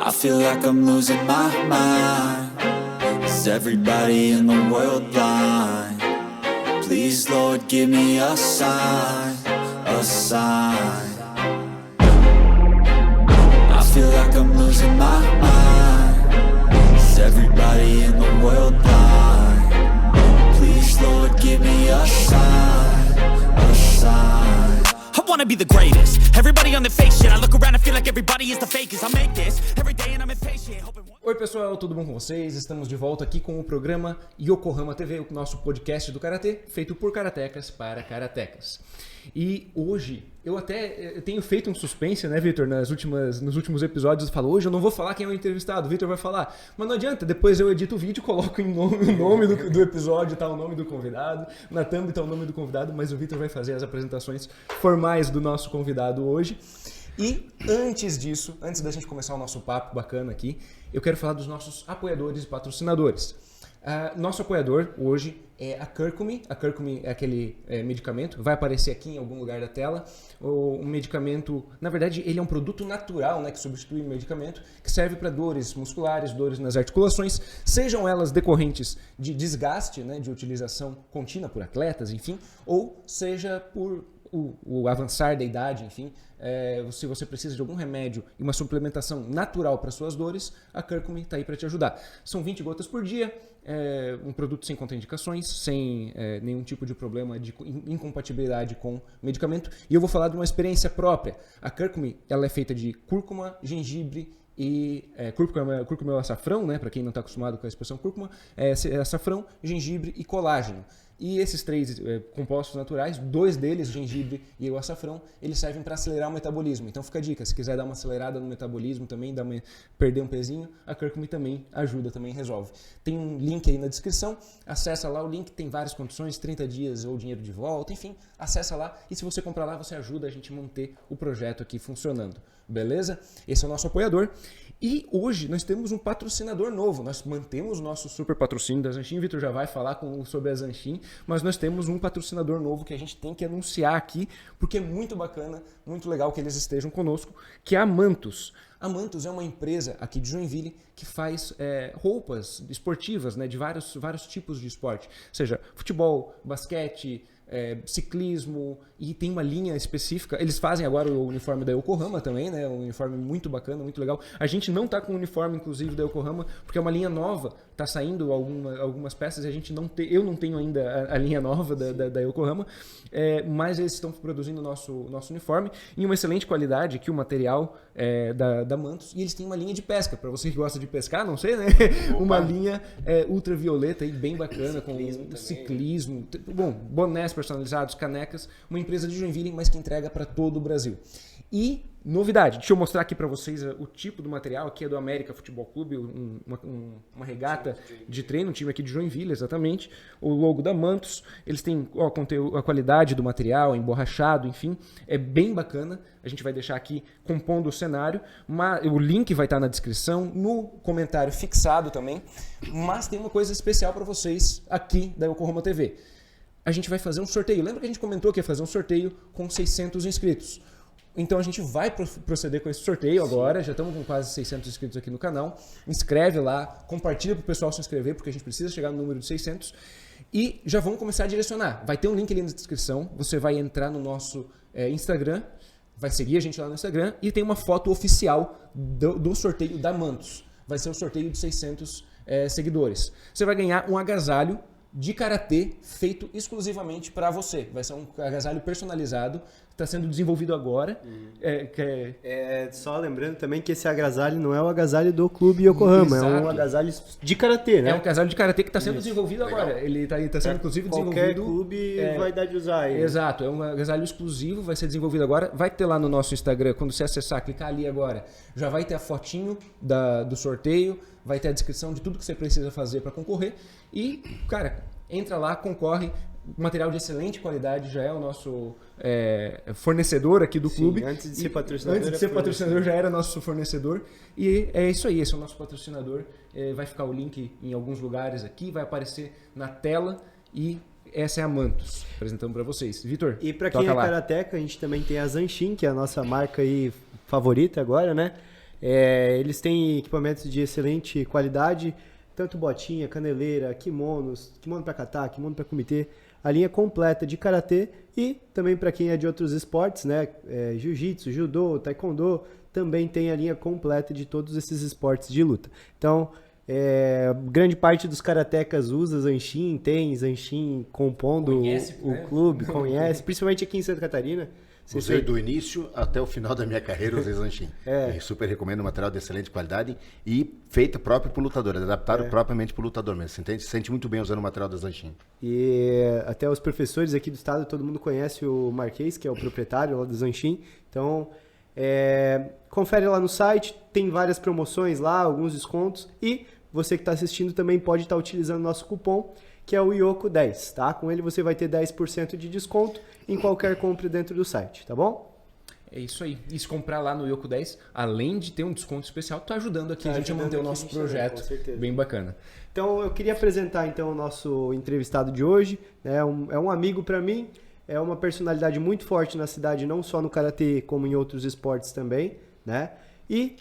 I feel like I'm losing my mind. Is everybody in the world blind? Please, Lord, give me a sign, a sign. I feel like I'm losing my mind. Is everybody in the world blind? Please, Lord, give me a sign, a sign. I wanna be the greatest. Everybody on the fake shit. I look around and feel like everybody is the fakest. I make this every day and I'm impatient. Oi pessoal, tudo bom com vocês? Estamos de volta aqui com o programa Yokohama TV, o nosso podcast do Karatê, feito por karatecas para karatecas. E hoje, eu tenho feito um suspense, né, Vitor? Nos últimos episódios eu falo, hoje eu não vou falar quem é o entrevistado, o Vitor vai falar. Mas não adianta, depois eu edito o vídeo, coloco o nome do episódio, tá o nome do convidado, na thumb tá o nome do convidado, mas o Vitor vai fazer as apresentações formais do nosso convidado hoje. E antes disso, antes da gente começar o nosso papo bacana aqui, eu quero falar dos nossos apoiadores e patrocinadores. Nosso apoiador hoje é a Curcume. A Curcume é aquele medicamento, vai aparecer aqui em algum lugar da tela. Um medicamento, na verdade, ele é um produto natural, né, que substitui o medicamento, que serve para dores musculares, dores nas articulações, sejam elas decorrentes de desgaste, né, de utilização contínua por atletas, enfim, ou seja por o avançar da idade, enfim, se você precisa de algum remédio e uma suplementação natural para suas dores, a Curcume está aí para te ajudar. São 20 gotas por dia, um produto sem contraindicações, sem nenhum tipo de problema de incompatibilidade com medicamento. E eu vou falar de uma experiência própria. A Curcume, ela é feita de cúrcuma, gengibre e cúrcuma é o açafrão, né? Para quem não está acostumado com a expressão cúrcuma, é açafrão, gengibre e colágeno. E esses três compostos naturais, dois deles, o gengibre e o açafrão, eles servem para acelerar o metabolismo. Então fica a dica, se quiser dar uma acelerada no metabolismo também, perder um pezinho, a Curcume também ajuda, também resolve. Tem um link aí na descrição, acessa lá o link, tem várias condições, 30 dias ou dinheiro de volta, enfim, acessa lá e se você comprar lá, você ajuda a gente a manter o projeto aqui funcionando. Beleza? Esse é o nosso apoiador. E hoje nós temos um patrocinador novo. Nós mantemos o nosso super patrocínio da Zanshin. O Vitor já vai falar sobre a Zanshin, mas nós temos um patrocinador novo que a gente tem que anunciar aqui, porque é muito bacana, muito legal que eles estejam conosco, que é a Mantus. A Mantus é uma empresa aqui de Joinville que faz roupas esportivas, né, de vários tipos de esporte, seja futebol, basquete, ciclismo, e tem uma linha específica. Eles fazem agora o uniforme da Yokohama também, né? Um uniforme muito bacana, muito legal. A gente não tá com o uniforme, inclusive, da Yokohama, porque é uma linha nova, tá saindo algumas peças e eu não tenho ainda a linha nova da Yokohama, mas eles estão produzindo o nosso uniforme em uma excelente qualidade, aqui o material da Mantus, e eles têm uma linha de pesca, para você que gosta de pescar, não sei, né? Uma linha ultravioleta aí, bem bacana, com ciclismo, bom, bonés personalizados, canecas, uma empresa de Joinville, mas que entrega para todo o Brasil. E novidade, deixa eu mostrar aqui para vocês o tipo do material, aqui é do América Futebol Clube, uma regata de treino, um time aqui de Joinville, exatamente, o logo da Mantus, eles têm a qualidade do material, emborrachado, enfim, é bem bacana, a gente vai deixar aqui compondo o cenário, o link vai estar na descrição, no comentário fixado também, mas tem uma coisa especial para vocês aqui da Yokohama TV. A gente vai fazer um sorteio. Lembra que a gente comentou que ia fazer um sorteio com 600 inscritos? Então a gente vai proceder com esse sorteio agora. Já estamos com quase 600 inscritos aqui no canal. Inscreve lá, compartilha para o pessoal se inscrever, porque a gente precisa chegar no número de 600. E já vamos começar a direcionar. Vai ter um link ali na descrição. Você vai entrar no nosso Instagram, vai seguir a gente lá no Instagram e tem uma foto oficial do sorteio da Mantus. Vai ser o sorteio de 600 seguidores. Você vai ganhar um agasalho de karatê feito exclusivamente para você. Vai ser um agasalho personalizado, está sendo desenvolvido agora. Só lembrando também que esse agasalho não é o agasalho do Clube Yokohama, Exato. É um agasalho de karatê, né? É um agasalho de karatê que está sendo desenvolvido agora. Ele está sendo inclusive Qualquer desenvolvido. clube vai dar de usar ele. Exato, é um agasalho exclusivo, vai ser desenvolvido agora. Vai ter lá no nosso Instagram, quando você acessar, clicar ali agora, já vai ter a fotinho do sorteio, vai ter a descrição de tudo que você precisa fazer para concorrer. E, cara, entra lá, concorre. Material de excelente qualidade, já é o nosso fornecedor aqui do clube. Antes de ser patrocinador. Antes de ser patrocinador já era nosso fornecedor. E é isso aí, esse é o nosso patrocinador. Vai ficar o link em alguns lugares aqui, vai aparecer na tela e essa é a Mantus, apresentando para vocês. Vitor, e para quem é karateca, a gente também tem a Zanshin, que é a nossa marca aí favorita agora, né? Eles têm equipamentos de excelente qualidade, tanto botinha, caneleira, kimonos, kimono para kata, kimono para comitê, a linha completa de karatê e também para quem é de outros esportes, né? Jiu-jitsu, judô, taekwondo, também tem a linha completa de todos esses esportes de luta. Então, grande parte dos karatecas usa Zanshin, tem Zanshin compondo o clube, conhece, principalmente aqui em Santa Catarina. Usei do início até o final da minha carreira, usei Zanshin. E super recomendo, material de excelente qualidade e feito próprio para o lutador, adaptado propriamente para o lutador mesmo. Você se sente muito bem usando o material da Zanshin. E até os professores aqui do estado, todo mundo conhece o Marquês, que é o proprietário lá do Zanshin. Então, confere lá no site, tem várias promoções lá, alguns descontos. E você que está assistindo também pode estar utilizando nosso cupom, que é o IOCO10, tá? Com ele você vai ter 10% de desconto em qualquer compra dentro do site, tá bom? É isso aí. E se comprar lá no Yoko 10, além de ter um desconto especial, tá ajudando aqui a gente a manter o nosso projeto bem bacana. Então eu queria apresentar então o nosso entrevistado de hoje. É um amigo para mim, é uma personalidade muito forte na cidade, não só no karatê, como em outros esportes também, né? E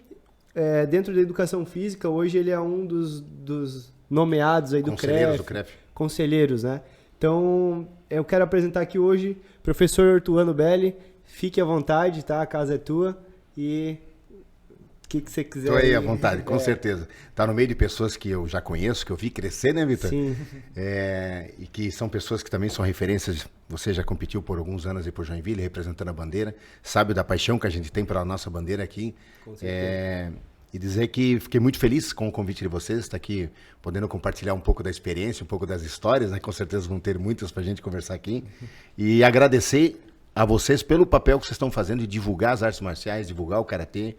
dentro da educação física, hoje ele é um dos nomeados aí do CREF. Conselheiros, né? Então, eu quero apresentar aqui hoje o professor Ortuano Belli. Fique à vontade, tá? A casa é tua. E o que você quiser. Estou aí à vontade, com certeza. Tá no meio de pessoas que eu já conheço, que eu vi crescer, né, Vitor? Sim. E que são pessoas que também são referências. Você já competiu por alguns anos aí por Joinville, representando a bandeira. Sabe da paixão que a gente tem pela nossa bandeira aqui. Com certeza. E dizer que fiquei muito feliz com o convite de vocês, estar aqui podendo compartilhar um pouco da experiência, um pouco das histórias, né? Com certeza vão ter muitas para a gente conversar aqui. E agradecer a vocês pelo papel que vocês estão fazendo de divulgar as artes marciais, divulgar o karatê,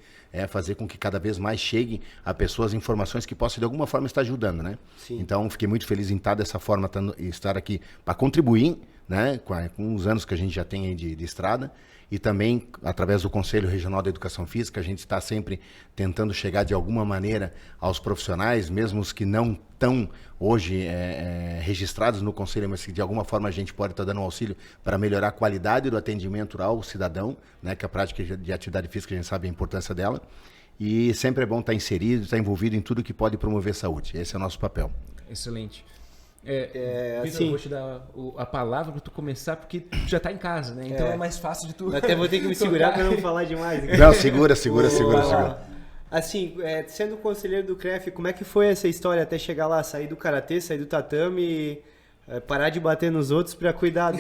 fazer com que cada vez mais chegue a pessoas informações que possam de alguma forma estar ajudando, né? Sim. Então fiquei muito feliz em estar dessa forma, estar aqui para contribuir, né? Com os anos que a gente já tem aí de estrada. E também, através do Conselho Regional de Educação Física, a gente está sempre tentando chegar de alguma maneira aos profissionais, mesmo os que não estão hoje registrados no Conselho, mas que de alguma forma a gente pode estar dando um auxílio para melhorar a qualidade do atendimento ao cidadão, né, que a prática de atividade física, a gente sabe a importância dela. E sempre é bom estar inserido, estar envolvido em tudo que pode promover saúde. Esse é o nosso papel. Excelente. Vitor, eu vou te dar a palavra para tu começar, porque tu já tá em casa, né? Então é mais fácil de tu... Até vou ter que me segurar para não falar demais. Não, segura. Assim, sendo conselheiro do CREF, como é que foi essa história até chegar lá, sair do karatê, sair do tatame, parar de bater nos outros para cuidar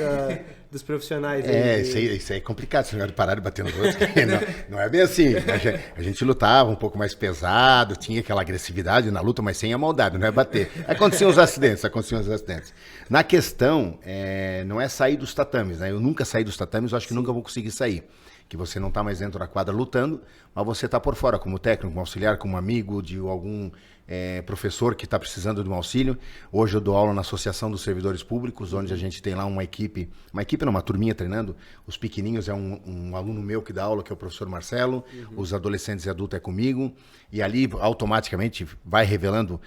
dos profissionais? Isso aí é complicado, esse negócio de parar de bater nos outros. Não é bem assim. A gente lutava um pouco mais pesado, tinha aquela agressividade na luta, mas sem a maldade, não é bater. Aconteciam os acidentes. Na questão, não é sair dos tatames, né? Eu nunca saí dos tatames, eu acho que nunca vou conseguir sair. Que você não está mais dentro da quadra lutando, mas você está por fora, como técnico, como auxiliar, como amigo de algum professor que está precisando de um auxílio. Hoje eu dou aula na Associação dos Servidores Públicos, onde a gente tem lá uma turminha treinando. Os pequenininhos é um aluno meu que dá aula, que é o professor Marcelo. Os adolescentes e adultos é comigo. E ali, automaticamente, vai revelando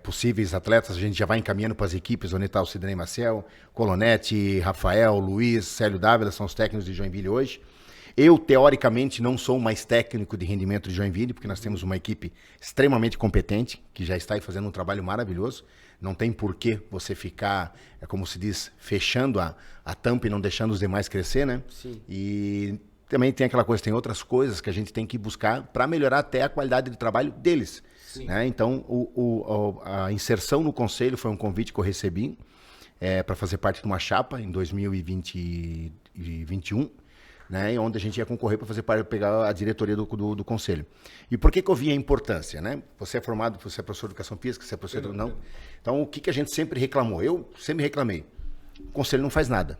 possíveis atletas. A gente já vai encaminhando para as equipes, onde está o Sidney Maciel, Colonete, Rafael, Luiz, Célio Dávila, são os técnicos de Joinville hoje. Eu, teoricamente, não sou o mais técnico de rendimento de Joinville, porque nós temos uma equipe extremamente competente, que já está aí fazendo um trabalho maravilhoso. Não tem por que você ficar, como se diz, fechando a tampa e não deixando os demais crescer, né? Sim. E também tem aquela coisa, tem outras coisas que a gente tem que buscar para melhorar até a qualidade de trabalho deles. Né? Então, a inserção no conselho foi um convite que eu recebi para fazer parte de uma chapa em 2021, né, onde a gente ia concorrer para pegar a diretoria do conselho. E por que eu vi a importância? Né? Você é formado, você é professor de educação física, você é professor não. Então, o que a gente sempre reclamou? Eu sempre reclamei. O conselho não faz nada.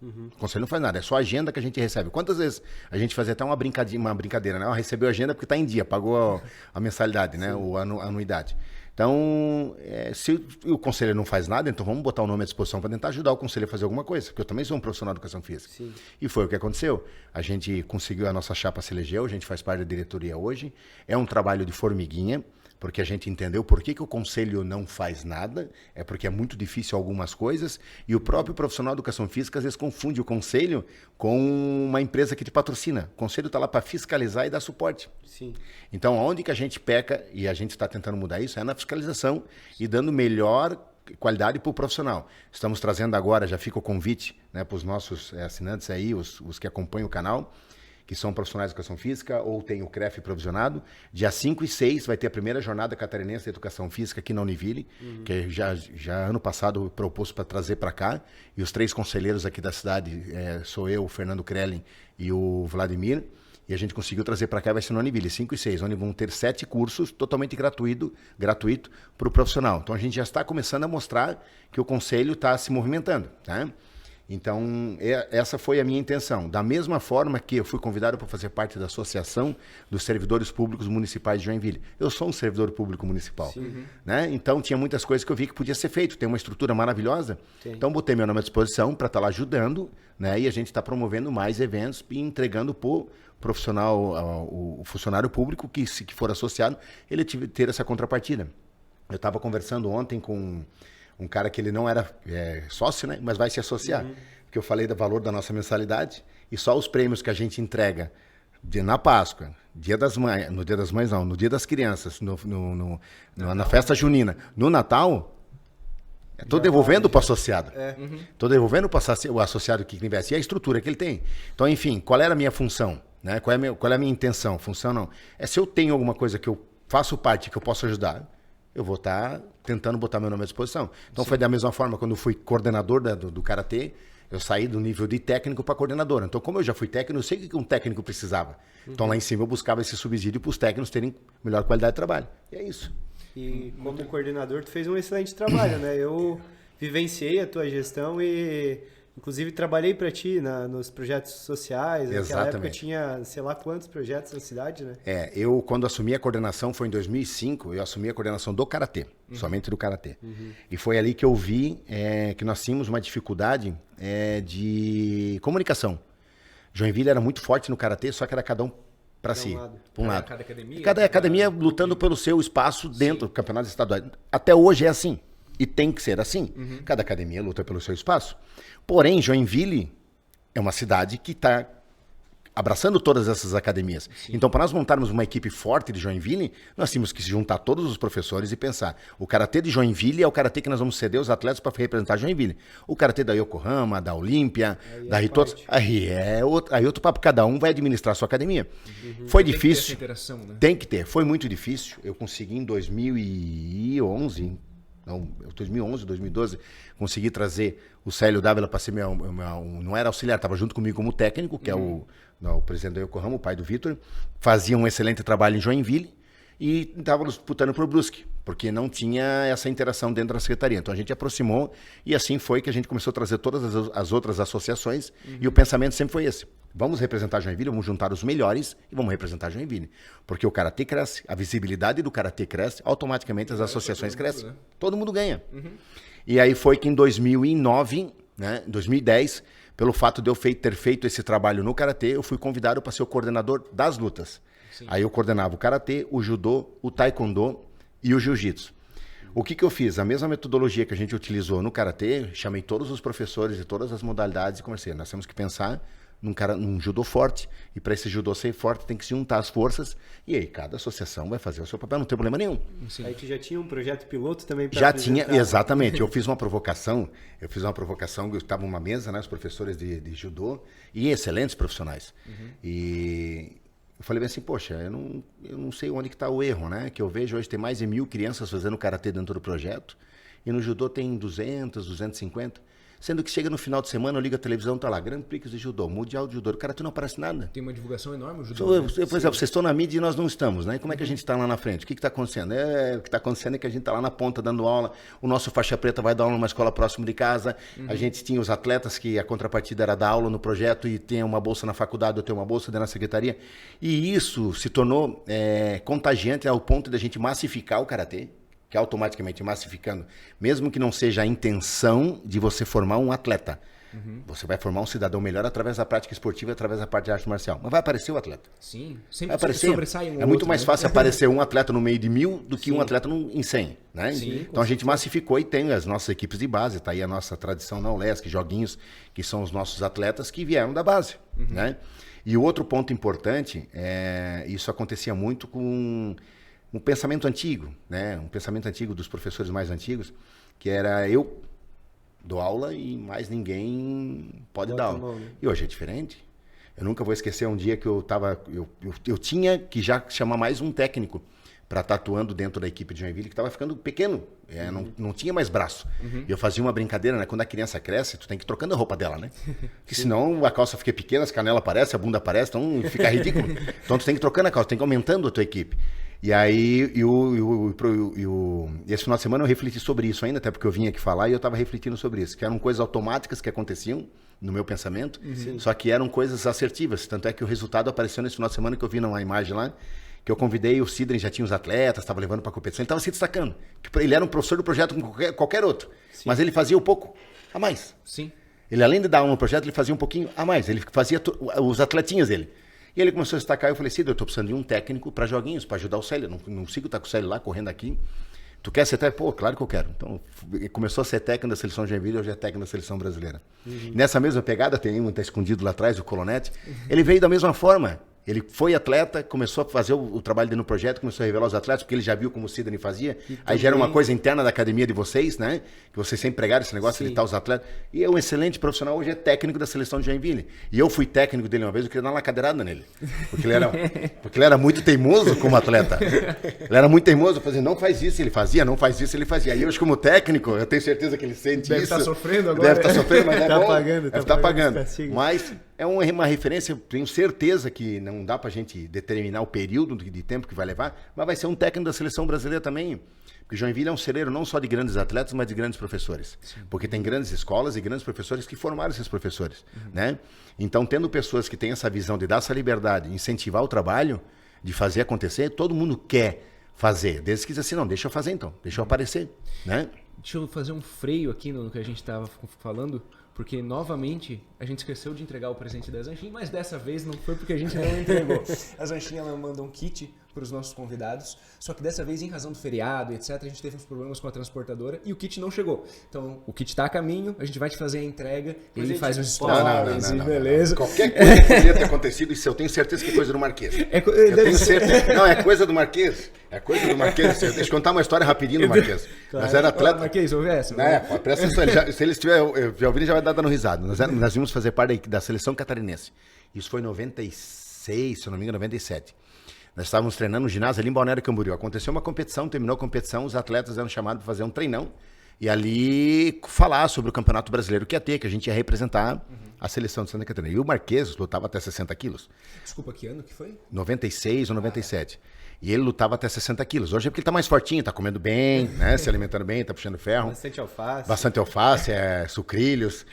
O conselho não faz nada, é só a agenda que a gente recebe. Quantas vezes a gente fazia até uma brincadeira, né? Recebeu a agenda porque está em dia, pagou a mensalidade, né? Ou a anuidade. Então, se o conselho não faz nada, então vamos botar o nome à disposição para tentar ajudar o conselho a fazer alguma coisa, porque eu também sou um profissional de educação física. Sim. E foi o que aconteceu. A gente conseguiu, a nossa chapa se elegeu, a gente faz parte da diretoria hoje. É um trabalho de formiguinha, porque a gente entendeu por que o conselho não faz nada, é porque é muito difícil algumas coisas, e o próprio profissional de educação física às vezes confunde o conselho com uma empresa que te patrocina. O conselho está lá para fiscalizar e dar suporte. Sim. Então, onde que a gente peca, e a gente está tentando mudar isso, é na fiscalização e dando melhor qualidade para o profissional. Estamos trazendo agora, já fica o convite, né, para os nossos assinantes aí, os que acompanham o canal, que são profissionais de educação física ou tem o CREF provisionado. Dia 5 e 6 vai ter a primeira jornada catarinense de educação física aqui na Univille, que já ano passado eu propus para trazer para cá. E os 3 conselheiros aqui da cidade, sou eu, o Fernando Krellin e o Vladimir. E a gente conseguiu trazer para cá, vai ser na Univille, 5 e 6, onde vão ter 7 cursos totalmente gratuito para o profissional. Então a gente já está começando a mostrar que o conselho está se movimentando, tá? Então, essa foi a minha intenção. Da mesma forma que eu fui convidado para fazer parte da Associação dos Servidores Públicos Municipais de Joinville. Eu sou um servidor público municipal. Né? Então, tinha muitas coisas que eu vi que podia ser feito. Tem uma estrutura maravilhosa. Sim. Então, botei meu nome à disposição para estar lá ajudando. Né? E a gente está promovendo mais eventos e entregando para o profissional, o funcionário público que, se for associado, ele ter essa contrapartida. Eu estava conversando ontem com um cara que ele não era sócio, né? Mas vai se associar. Porque eu falei do valor da nossa mensalidade e só os prêmios que a gente entrega na Páscoa, Dia das Mães, no Dia das Mães não, no Dia das Crianças, na festa junina, no Natal, estou devolvendo para o associado. Estou devolvendo para o associado que investe. E a estrutura que ele tem. Então, enfim, qual era a minha função? Né? Qual é a minha intenção? Função não. Se eu tenho alguma coisa que eu faço parte, que eu posso ajudar, eu vou estar tentando botar meu nome à disposição. Então, foi da mesma forma quando eu fui coordenador do Karatê, eu saí do nível de técnico para coordenador. Então, como eu já fui técnico, eu sei o que um técnico precisava. Então, lá em cima, eu buscava esse subsídio para os técnicos terem melhor qualidade de trabalho. E é isso. E como coordenador, tu fez um excelente trabalho, né? Eu vivenciei a tua gestão e... Inclusive, trabalhei para ti nos projetos sociais. Naquela época tinha, sei lá, quantos projetos na cidade, né? Eu, quando assumi a coordenação, foi em 2005, eu assumi a coordenação do Karatê, somente do Karatê. E foi ali que eu vi que nós tínhamos uma dificuldade de comunicação. Joinville era muito forte no Karatê, só que era cada um para si, para um lado. Cada academia lutando pelo seu espaço dentro do campeonato estadual. Até hoje é assim. E tem que ser assim. Cada academia luta pelo seu espaço. Porém, Joinville é uma cidade que está abraçando todas essas academias. Sim. Então, para nós montarmos uma equipe forte de Joinville, nós tínhamos que juntar todos os professores e pensar. O Karatê de Joinville é o Karatê que nós vamos ceder os atletas para representar Joinville. O Karatê da Yokohama, da Olímpia, da Ritoto... Aí é outro papo. Cada um vai administrar a sua academia. Foi difícil. Tem que ter essa interação, né? Tem que ter. Foi muito difícil. Eu consegui em 2011... Não, 2011, 2012, consegui trazer o Célio Dávila para ser não era auxiliar, estava junto comigo como técnico, que é o presidente da Yokohama, o pai do Vitor, fazia um excelente trabalho em Joinville e estava disputando para o Brusque, porque não tinha essa interação dentro da secretaria. Então a gente aproximou e assim foi que a gente começou a trazer todas as outras associações e o pensamento sempre foi esse. Vamos representar Joinville, vamos juntar os melhores e vamos representar Joinville. Porque o Karatê cresce, a visibilidade do Karatê cresce, automaticamente as associações crescem. Né? Todo mundo ganha. E aí foi que em 2009, né, 2010, pelo fato de eu ter feito esse trabalho no Karatê, eu fui convidado para ser o coordenador das lutas. Sim. Aí eu coordenava o Karatê, o Judô, o Taekwondo e o Jiu-Jitsu. O que eu fiz? A mesma metodologia que a gente utilizou no Karatê, chamei todos os professores de todas as modalidades e conversei. Nós temos que pensar num judô forte, e para esse judô ser forte tem que se juntar as forças, e aí cada associação vai fazer o seu papel, não tem problema nenhum. Sim. Aí tu já tinha um projeto piloto também para Já tinha, exatamente. Eu fiz uma provocação, eu estava numa mesa, né, os professores de judô, e excelentes profissionais. E eu falei bem assim, poxa, eu não sei onde que está o erro, né, que eu vejo hoje tem mais de 1.000 crianças fazendo karatê dentro do projeto, e no judô tem 200, 250. Sendo que chega no final de semana, eu ligo a televisão, tá lá, Grand Prix de Judô, Mundial de Judô, o Karatê não aparece nada. Tem uma divulgação enorme o judô. Por exemplo, vocês estão na mídia e nós não estamos, né? E como é que a gente está lá na frente? O que está acontecendo? O que está acontecendo é que a gente está lá na ponta dando aula, o nosso faixa preta vai dar aula numa escola próxima de casa, a gente tinha os atletas que a contrapartida era dar aula no projeto e tem uma bolsa na faculdade, eu tenho uma bolsa dentro da secretaria. E isso se tornou contagiante ao ponto de a gente massificar o Karatê, que automaticamente massificando, mesmo que não seja a intenção de você formar um atleta, Você vai formar um cidadão melhor através da prática esportiva, através da parte de arte marcial. Mas vai aparecer o atleta. Sim, Vai sempre aparecer. sobressai um É muito outro, mais né? fácil aparecer um atleta no meio de 1000 do que Sim. um atleta em 100, né? Sim, Então a gente massificou e tem as nossas equipes de base, tá aí a nossa tradição na ULESC, joguinhos, que são os nossos atletas que vieram da base, né? E o outro ponto importante, isso acontecia muito com um pensamento antigo, né? Um pensamento antigo dos professores mais antigos, que era eu dou aula e mais ninguém pode dar aula. E hoje é diferente. Eu nunca vou esquecer um dia que eu tinha que já chamar mais um técnico para estar atuando dentro da equipe de Joinville, que estava ficando pequeno, não tinha mais braço. E eu fazia uma brincadeira, né? Quando a criança cresce, tu tem que ir trocando a roupa dela, né? Porque senão a calça fica pequena, as canelas aparecem, a bunda aparece, então fica ridículo. Então tu tem que ir trocando a calça, tem que ir aumentando a tua equipe. E aí, esse final de semana eu refleti sobre isso ainda, até porque eu vim aqui falar e eu estava refletindo sobre isso, que eram coisas automáticas que aconteciam no meu pensamento, só que eram coisas assertivas. Tanto é que o resultado apareceu nesse final de semana que eu vi numa imagem lá, que eu convidei o Sidney, já tinha os atletas, estava levando para competição, ele estava se destacando. Ele era um professor do projeto como qualquer outro, mas ele fazia um pouco a mais. Sim. Ele, além de dar aula no projeto, ele fazia um pouquinho a mais, ele fazia os atletinhas dele. E ele começou a destacar, eu falei, Cid, eu tô precisando de um técnico para joguinhos, para ajudar o Célio, não consigo estar com o Célio lá, correndo aqui. Tu quer ser técnico? Pô, claro que eu quero. Então, ele começou a ser técnico da seleção de Joinville, hoje é técnico da seleção brasileira. E nessa mesma pegada, tem um que tá escondido lá atrás, o Colonete, ele veio da mesma forma. Ele foi atleta, começou a fazer o trabalho dele no projeto, começou a revelar os atletas, porque ele já viu como o Sidney fazia. Aí já era uma coisa interna da academia de vocês, né? Que vocês sempre pregaram esse negócio de editar os atletas. E é um excelente profissional, hoje é técnico da seleção de Joinville. E eu fui técnico dele uma vez, eu queria dar uma cadeirada nele. Porque ele era muito teimoso como atleta. Ele era muito teimoso, fazia, não faz isso, ele fazia, não faz isso, ele fazia. E hoje, como técnico, eu tenho certeza que ele sente Deve isso. estar sofrendo agora. Deve estar sofrendo, mas é Tá bom. pagando, Deve tá estar pagando. pagando. Mas é uma referência, tenho certeza que não dá pra gente determinar o período de tempo que vai levar, mas vai ser um técnico da seleção brasileira também. Porque Joinville é um celeiro não só de grandes atletas, mas de grandes professores. Porque tem grandes escolas e grandes professores que formaram esses professores, né? Então, tendo pessoas que têm essa visão de dar essa liberdade, incentivar o trabalho, de fazer acontecer, todo mundo quer fazer. Desde que diz assim, não, deixa eu fazer então, deixa eu aparecer, né? Deixa eu fazer um freio aqui no que a gente estava falando, porque novamente a gente esqueceu de entregar o presente da Zanchin, mas dessa vez não foi porque a gente não entregou. A Zanchin ela mandou um kit para os nossos convidados, só que dessa vez, em razão do feriado, etc., a gente teve uns problemas com a transportadora e o kit não chegou. Então, o kit está a caminho, a gente vai te fazer a entrega, ele faz uns stories e beleza. Qualquer coisa que poderia ter acontecido, isso eu tenho certeza que é coisa do Marquês. Eu tenho certeza. Não, é coisa do Marquês. É coisa do Marquês. Deixa eu contar uma história rapidinho do Marquês. Nós era atleta. Marquês, ouve essa? Presta atenção. Se ele estiver, já ouviram, já vai dar dando risada. Nós vimos fazer parte da seleção catarinense. Isso foi em 96, se eu não me engano, 97. Nós estávamos treinando no ginásio ali em Balneário Camboriú. Aconteceu uma competição, terminou a competição, os atletas eram chamados para fazer um treinão e ali falar sobre o Campeonato Brasileiro que ia ter, que a gente ia representar a seleção de Santa Catarina. E o Marquês lutava até 60 quilos. Desculpa, que ano que foi? 96 ou 97. E ele lutava até 60 quilos. Hoje é porque ele tá mais fortinho, tá comendo bem, né? Se alimentando bem, tá puxando ferro. Bastante alface, sucrilhos.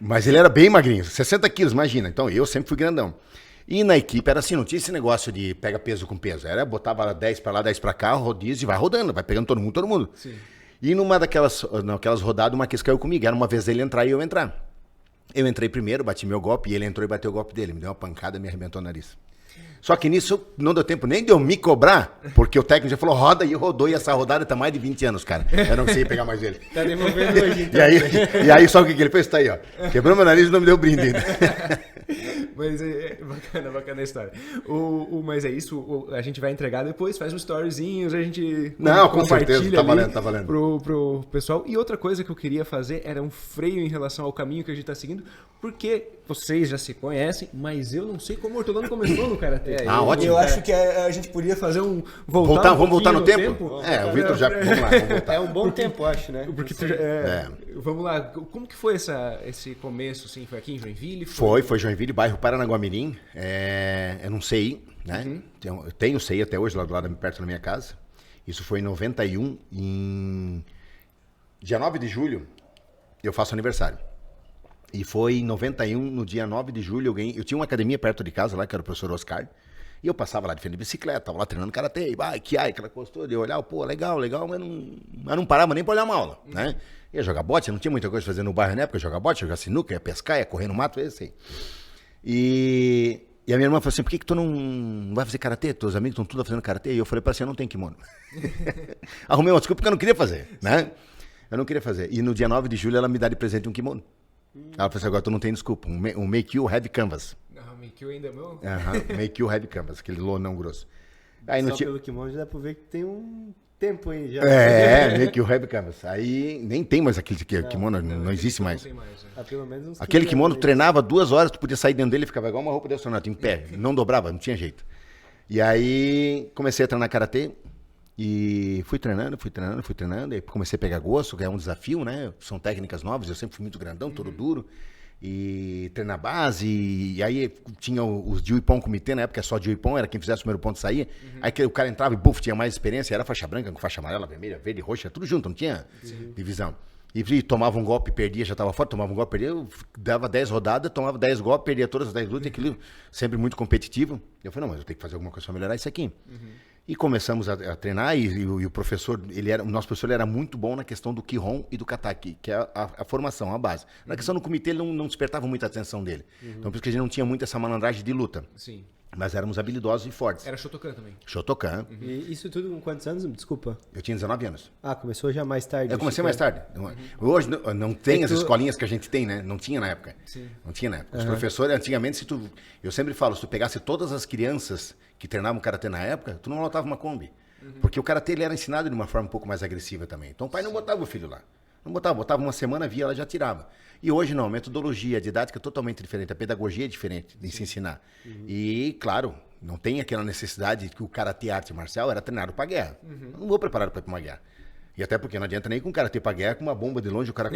Mas ele era bem magrinho, 60 quilos, imagina. Então eu sempre fui grandão. E na equipe era assim, não tinha esse negócio de pega peso com peso. Era, botava 10 pra lá, 10 pra cá, rodízio e vai rodando, vai pegando todo mundo. Sim. E numa daquelas rodadas, o Marquês caiu comigo. Era uma vez ele entrar e eu entrar. Eu entrei primeiro, bati meu golpe, e ele entrou e bateu o golpe dele. Me deu uma pancada e me arrebentou o nariz. Só que nisso não deu tempo nem de eu me cobrar, porque o técnico já falou, roda, e rodou, e essa rodada tá mais de 20 anos, cara. Eu não consegui pegar mais ele. Tá devolvendo hoje, então. E aí só o que ele fez? Tá aí, ó. Quebrou meu nariz e não me deu brinde ainda. Mas é bacana a história. Mas é isso, a gente vai entregar depois, faz uns storyzinhos, a gente compartilha certeza, tá valendo. Pro pessoal. E outra coisa que eu queria fazer era um freio em relação ao caminho que a gente tá seguindo, porque vocês já se conhecem, mas eu não sei como o Hortolano começou no Karatê. Ótimo. Eu acho que a gente podia fazer vamos voltar no tempo? O Vitor já... Vamos lá, vamos voltar. É um bom tempo, acho, né? Porque vamos lá, como que foi esse começo, assim? Foi aqui em Joinville? Foi Joinville, bairro Paranaguamirim. Eu não sei, né? Eu tenho CI até hoje, lá do lado, perto da minha casa. Isso foi em 91, em dia 9 de julho, eu faço aniversário. E foi em 91, no dia 9 de julho, eu tinha uma academia perto de casa lá, que era o professor Oscar, E eu passava lá de frente de bicicleta, tava lá treinando karatê, vai, kiai, aquela coisa toda. Eu olhava, pô, legal, mas não parava nem pra olhar uma aula, né? Ia jogar bote, não tinha muita coisa pra fazer no bairro na época, jogar bote, jogar sinuca, ia pescar, ia correr no mato, ia assim. E a minha irmã falou assim, por que tu não vai fazer karatê? Teus amigos estão tudo fazendo karatê? E eu falei pra ela assim, eu não tenho kimono. Arrumei uma desculpa porque eu não queria fazer, né? Eu não queria fazer. E no dia 9 de julho ela me dá de presente um kimono. Ela falou assim, agora tu não tem desculpa, um Make You Heavy Canvas. Make You ainda é meu? Make You Heavy Canvas, aquele lonão grosso. Aí Só pelo kimono já dá pra ver que tem um tempo aí já. Make You Heavy Canvas. Aí nem tem mais aquele kimono, não existe mais. Não tem mais, né? Pelo menos uns Aquele 15 kimono anos aí. treinava 2 horas, tu podia sair dentro dele e ficava igual uma roupa de astronauta, em pé. Não dobrava, não tinha jeito. E aí comecei a treinar karatê e fui treinando. E comecei a pegar gosto, ganhar um desafio, né? São técnicas novas, eu sempre fui muito grandão, todo duro. E treinar base, e aí tinha os Jiu-Ipon comitê, na época só Jiu-Ipon, era quem fizesse o primeiro ponto saía. Aí o cara entrava e buf, tinha mais experiência, era faixa branca com faixa amarela, vermelha, verde, roxa, tudo junto, não tinha divisão. E tomava um golpe, perdia, já estava fora, tomava um golpe, perdia, eu dava 10 rodadas, tomava 10 golpes, perdia todas as 10 lutas, aquilo sempre muito competitivo. Eu falei, não, mas eu tenho que fazer alguma coisa para melhorar isso aqui. E começamos a treinar, e o professor, o nosso professor ele era muito bom na questão do Kihon e do Kata, que é a formação, a base. Na questão do comitê, ele não despertava muita atenção dele. Então, por isso que a gente não tinha muito essa malandragem de luta. Sim. Mas éramos habilidosos e fortes. Era Shotokan também. Shotokan. E isso tudo com quantos anos? Desculpa. Eu tinha 19 anos. Ah, começou já mais tarde. Eu comecei mais tarde. Hoje não tem as tu- escolinhas que a gente tem, né? Não tinha na época. Sim. Não tinha na época. Os professores, antigamente, eu sempre falo, se tu pegasse todas as crianças que treinavam karatê na época, tu não lotava uma Kombi. Porque o karatê ele era ensinado de uma forma um pouco mais agressiva também. Então o pai não botava o filho lá. Não botava uma semana, via, ela já tirava. E hoje não, a metodologia, a didática é totalmente diferente, a pedagogia é diferente de se ensinar. E, claro, não tem aquela necessidade que o karatê arte marcial era treinado para guerra. Eu não vou preparado para ir para uma guerra. E até porque não adianta nem com o karatê para guerra, com uma bomba de longe, o cara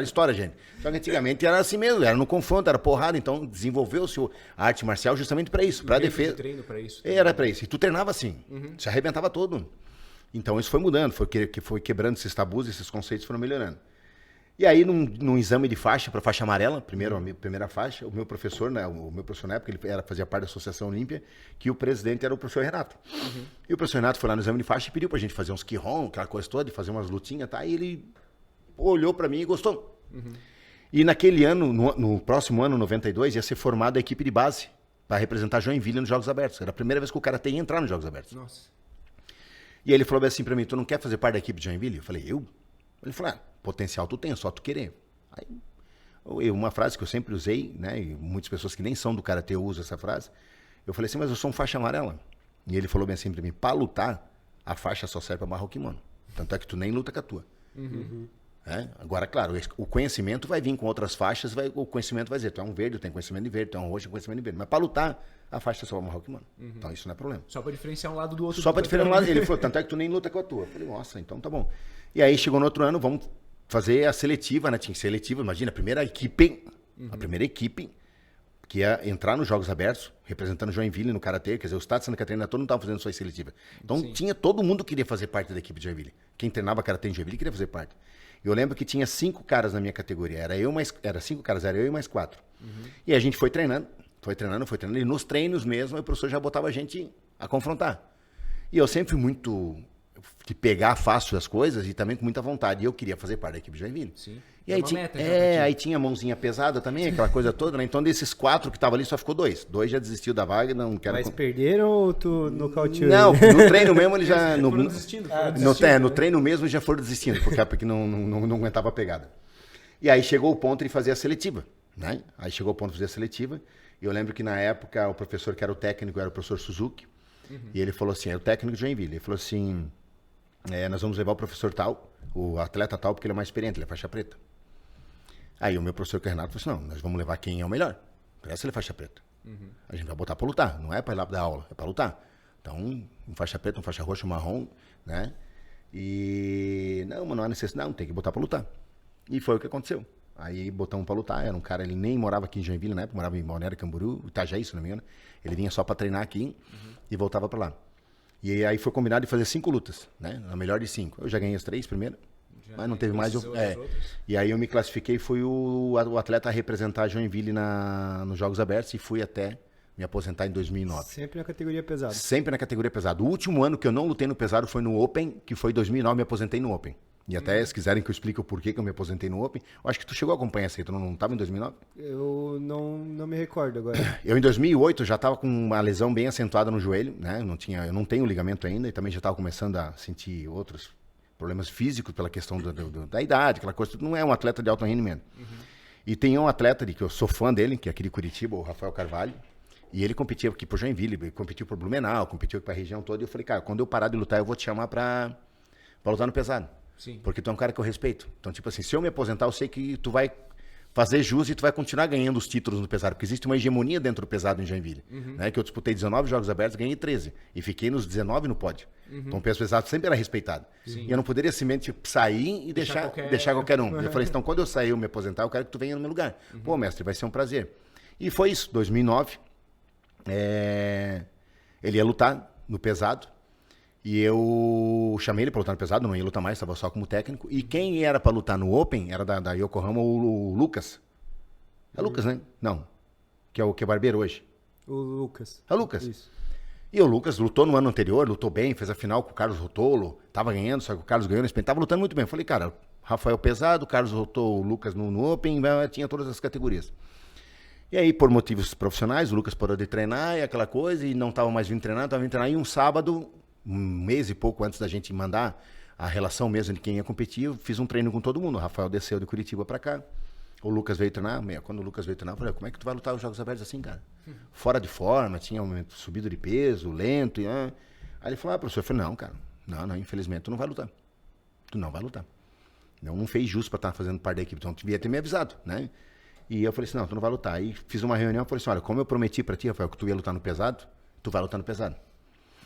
estoura a gente. Só que antigamente era assim mesmo, era no confronto, era porrada, então desenvolveu-se a arte marcial justamente para isso, para defesa. Treino para isso. Era para isso. E tu treinava assim, se arrebentava todo. Então isso foi mudando, foi quebrando esses tabus, esses conceitos foram melhorando. E aí, num exame de faixa, para faixa amarela, a primeira faixa, o meu professor, né, na época, ele fazia parte da Associação Olímpia, que o presidente era o professor Renato. E o professor Renato foi lá no exame de faixa e pediu pra gente fazer uns Kihon, aquela coisa toda, de fazer umas lutinhas, tá? E ele olhou pra mim e gostou. E naquele ano, no próximo ano, 92, ia ser formada a equipe de base para representar Joinville nos Jogos Abertos. Era a primeira vez que o cara ia entrar nos Jogos Abertos. Nossa. E ele falou assim pra mim, tu não quer fazer parte da equipe de Joinville? Eu falei, eu? Ele falou, potencial tu tem, só tu querer. Aí, uma frase que eu sempre usei, né, e muitas pessoas que nem são do karatê usam essa frase, eu falei assim, mas eu sou um faixa amarela. E ele falou bem assim pra mim, pra lutar, a faixa só serve pra amarrar o kimono. Tanto é que tu nem luta com a tua. Agora, claro, o conhecimento vai vir com outras faixas, o conhecimento vai dizer, tu é um verde, tu tem conhecimento de verde, tu é um roxo, tem conhecimento de verde. Mas pra lutar, a faixa só vai amarrar o kimono. Então isso não é problema. Só pra diferenciar um lado do outro. Só pra diferenciar um lado. Ele falou, tanto é que tu nem luta com a tua. Eu falei, nossa, então tá bom. E aí chegou no outro ano, vamos fazer a seletiva, né? Tinha seletiva, imagina, a primeira equipe que ia entrar nos Jogos Abertos, representando Joinville no Karatê, quer dizer, o estado de Santa Catarina todo não estava fazendo só seletiva. Então todo mundo queria fazer parte da equipe de Joinville. Quem treinava Karatê em Joinville queria fazer parte. Eu lembro que tinha 5 caras na minha categoria, era 5 caras, era eu e mais 4. E a gente foi treinando, e nos treinos mesmo, o professor já botava a gente a confrontar. E eu sempre fui muito de pegar fácil as coisas e também com muita vontade. E eu queria fazer parte da equipe de Joinville. Sim. E aí, aí tinha mãozinha pesada também, aquela coisa toda, né? Então desses 4 que estavam ali, só ficou 2. 2 já desistiu da vaga, não quero... Mas perderam ou tu nocauteou? Não, no treino mesmo ele já... Foram desistindo. No treino mesmo já foram desistindo, porque não aguentava a pegada. E aí chegou o ponto de fazer a seletiva, né? Aí chegou o ponto de fazer a seletiva, e eu lembro que na época o professor que era o técnico era o professor Suzuki, e ele falou assim, era o técnico de Joinville, ele falou assim, nós vamos levar o professor tal, o atleta tal, porque ele é mais experiente, ele é faixa preta. Aí o meu professor Renato falou assim, não, nós vamos levar quem é o melhor, essa ele é faixa preta. A gente vai botar pra lutar, não é pra ir lá dar aula, é pra lutar. Então, um faixa preta, um faixa roxa, um marrom, né? E não, mas não há necessidade, não, tem que botar pra lutar. E foi o que aconteceu. Aí botamos pra lutar, era um cara, ele nem morava aqui em Joinville, né? Morava em Balneário Camboriú, Itajaí, se não me engano. Ele vinha só pra treinar aqui e voltava pra lá. E aí foi combinado de fazer 5 lutas, né? Na melhor de 5. Eu já ganhei as 3 primeiro, mas não teve mais. E aí eu me classifiquei, fui o atleta a representar Joinville nos Jogos Abertos e fui até me aposentar em 2009. Sempre na categoria pesada. Sempre na categoria pesada. O último ano que eu não lutei no pesado foi no Open, que foi 2009, me aposentei no Open. E até, se quiserem que eu explique o porquê que eu me aposentei no Open, eu acho que tu chegou a acompanhar essa aí, tu não estava em 2009? Eu não me recordo agora. Eu, em 2008, já estava com uma lesão bem acentuada no joelho, né? Eu não tenho ligamento ainda e também já estava começando a sentir outros problemas físicos pela questão da idade, aquela coisa. Não é um atleta de alto rendimento. E tem um atleta que eu sou fã dele, que é aqui de Curitiba, o Rafael Carvalho, e ele competia aqui por Joinville, ele competiu por Blumenau, competiu aqui para a região toda, e eu falei, cara, quando eu parar de lutar, eu vou te chamar para lutar no pesado. Sim. Porque tu é um cara que eu respeito. Então, tipo assim, se eu me aposentar, eu sei que tu vai fazer jus e tu vai continuar ganhando os títulos no pesado, porque existe uma hegemonia dentro do pesado em Joinville, né? Que eu disputei 19 jogos abertos, ganhei 13 e fiquei nos 19 no pódio. Então o peso pesado sempre era respeitado. E eu não poderia simplesmente sair e deixar qualquer um. Eu falei, então quando eu sair, eu me aposentar, eu quero que tu venha no meu lugar. Pô, mestre, vai ser um prazer. E foi isso, 2009, ele ia lutar no pesado. E eu chamei ele para lutar no pesado, não ia lutar mais, estava só como técnico. E quem era para lutar no Open era da Yokohama, o Lucas. É o Lucas, né? Não. Que é o que é barbeiro hoje. O Lucas. É o Lucas. Isso. E o Lucas lutou no ano anterior, lutou bem, fez a final com o Carlos Rotolo, tava ganhando, só que o Carlos ganhou nesse tava lutando muito bem. Eu falei, cara, Rafael pesado, o Carlos Rotolo, o Lucas no Open, tinha todas as categorias. E aí, por motivos profissionais, o Lucas parou de treinar e aquela coisa, e não estava mais vindo treinar, estava vindo treinar. E um sábado, um mês e pouco antes da gente mandar a relação mesmo de quem ia competir, eu fiz um treino com todo mundo. O Rafael desceu de Curitiba pra cá, o Lucas veio treinar. Quando o Lucas veio treinar, eu falei, como é que tu vai lutar os Jogos Abertos assim, cara? Fora de forma, tinha subido de peso, lento. Aí ele falou, professor, eu falei, não, cara, não, infelizmente tu não vai lutar. Tu não vai lutar. Não fez justo pra estar fazendo parte da equipe, então tu devia ter me avisado, né? E eu falei assim, não, tu não vai lutar. Aí fiz uma reunião e falei assim, olha, como eu prometi pra ti, Rafael, que tu ia lutar no pesado, tu vai lutar no pesado.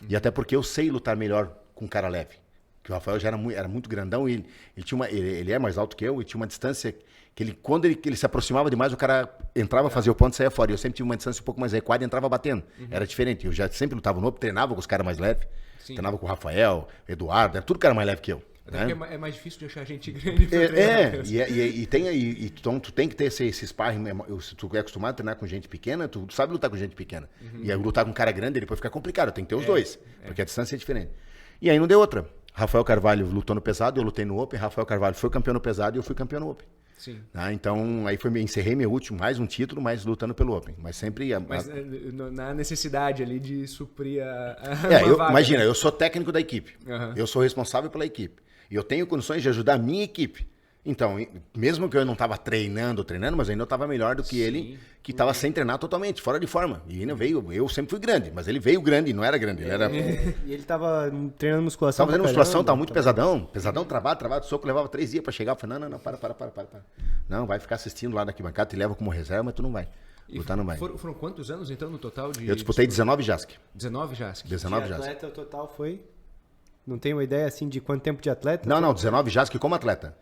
E até porque eu sei lutar melhor com cara leve. Que o Rafael já era muito grandão e ele é mais alto que eu e tinha uma distância que quando ele se aproximava demais, o cara entrava, fazia o ponto e saía fora. E eu sempre tive uma distância um pouco mais adequada e entrava batendo. Era diferente. Eu já sempre lutava no Open, treinava com os caras mais leves. Treinava com o Rafael, Eduardo, era tudo cara mais leve que eu. Até porque é mais difícil de achar gente grande pra treinar. Então tu tem que ter esse sparring. Se tu é acostumado a treinar com gente pequena, tu sabe lutar com gente pequena. E aí lutar com um cara grande, depois fica complicado. Tem que ter os dois, porque a distância é diferente. E aí não deu outra. Rafael Carvalho lutou no pesado, eu lutei no Open. Rafael Carvalho foi campeão no pesado e eu fui campeão no Open. Sim. Então aí encerrei meu último, mais um título, mas lutando pelo Open. Mas sempre... Mas na necessidade ali de suprir imagina, eu sou técnico da equipe. Eu sou responsável pela equipe. E eu tenho condições de ajudar a minha equipe. Então, mesmo que eu não estava treinando, mas ainda eu estava melhor do que ele, que estava sem treinar totalmente, fora de forma. E ainda veio, eu sempre fui grande, mas ele veio grande e não era grande. Ele era... E ele estava treinando musculação. Estava fazendo musculação, estava muito pesadão, travado, soco, levava 3 dias para chegar. Eu falei, não, para. Não, vai ficar assistindo lá daqui bancada, te leva como reserva, mas tu não vai. Lutar não vai. Foram quantos anos, então, no total? Eu disputei 19 JASC. 19 JASC? 19 de JASC. atleta, o total foi... Não tem uma ideia, assim, de quanto tempo de atleta? Não, 19 JASC como atleta.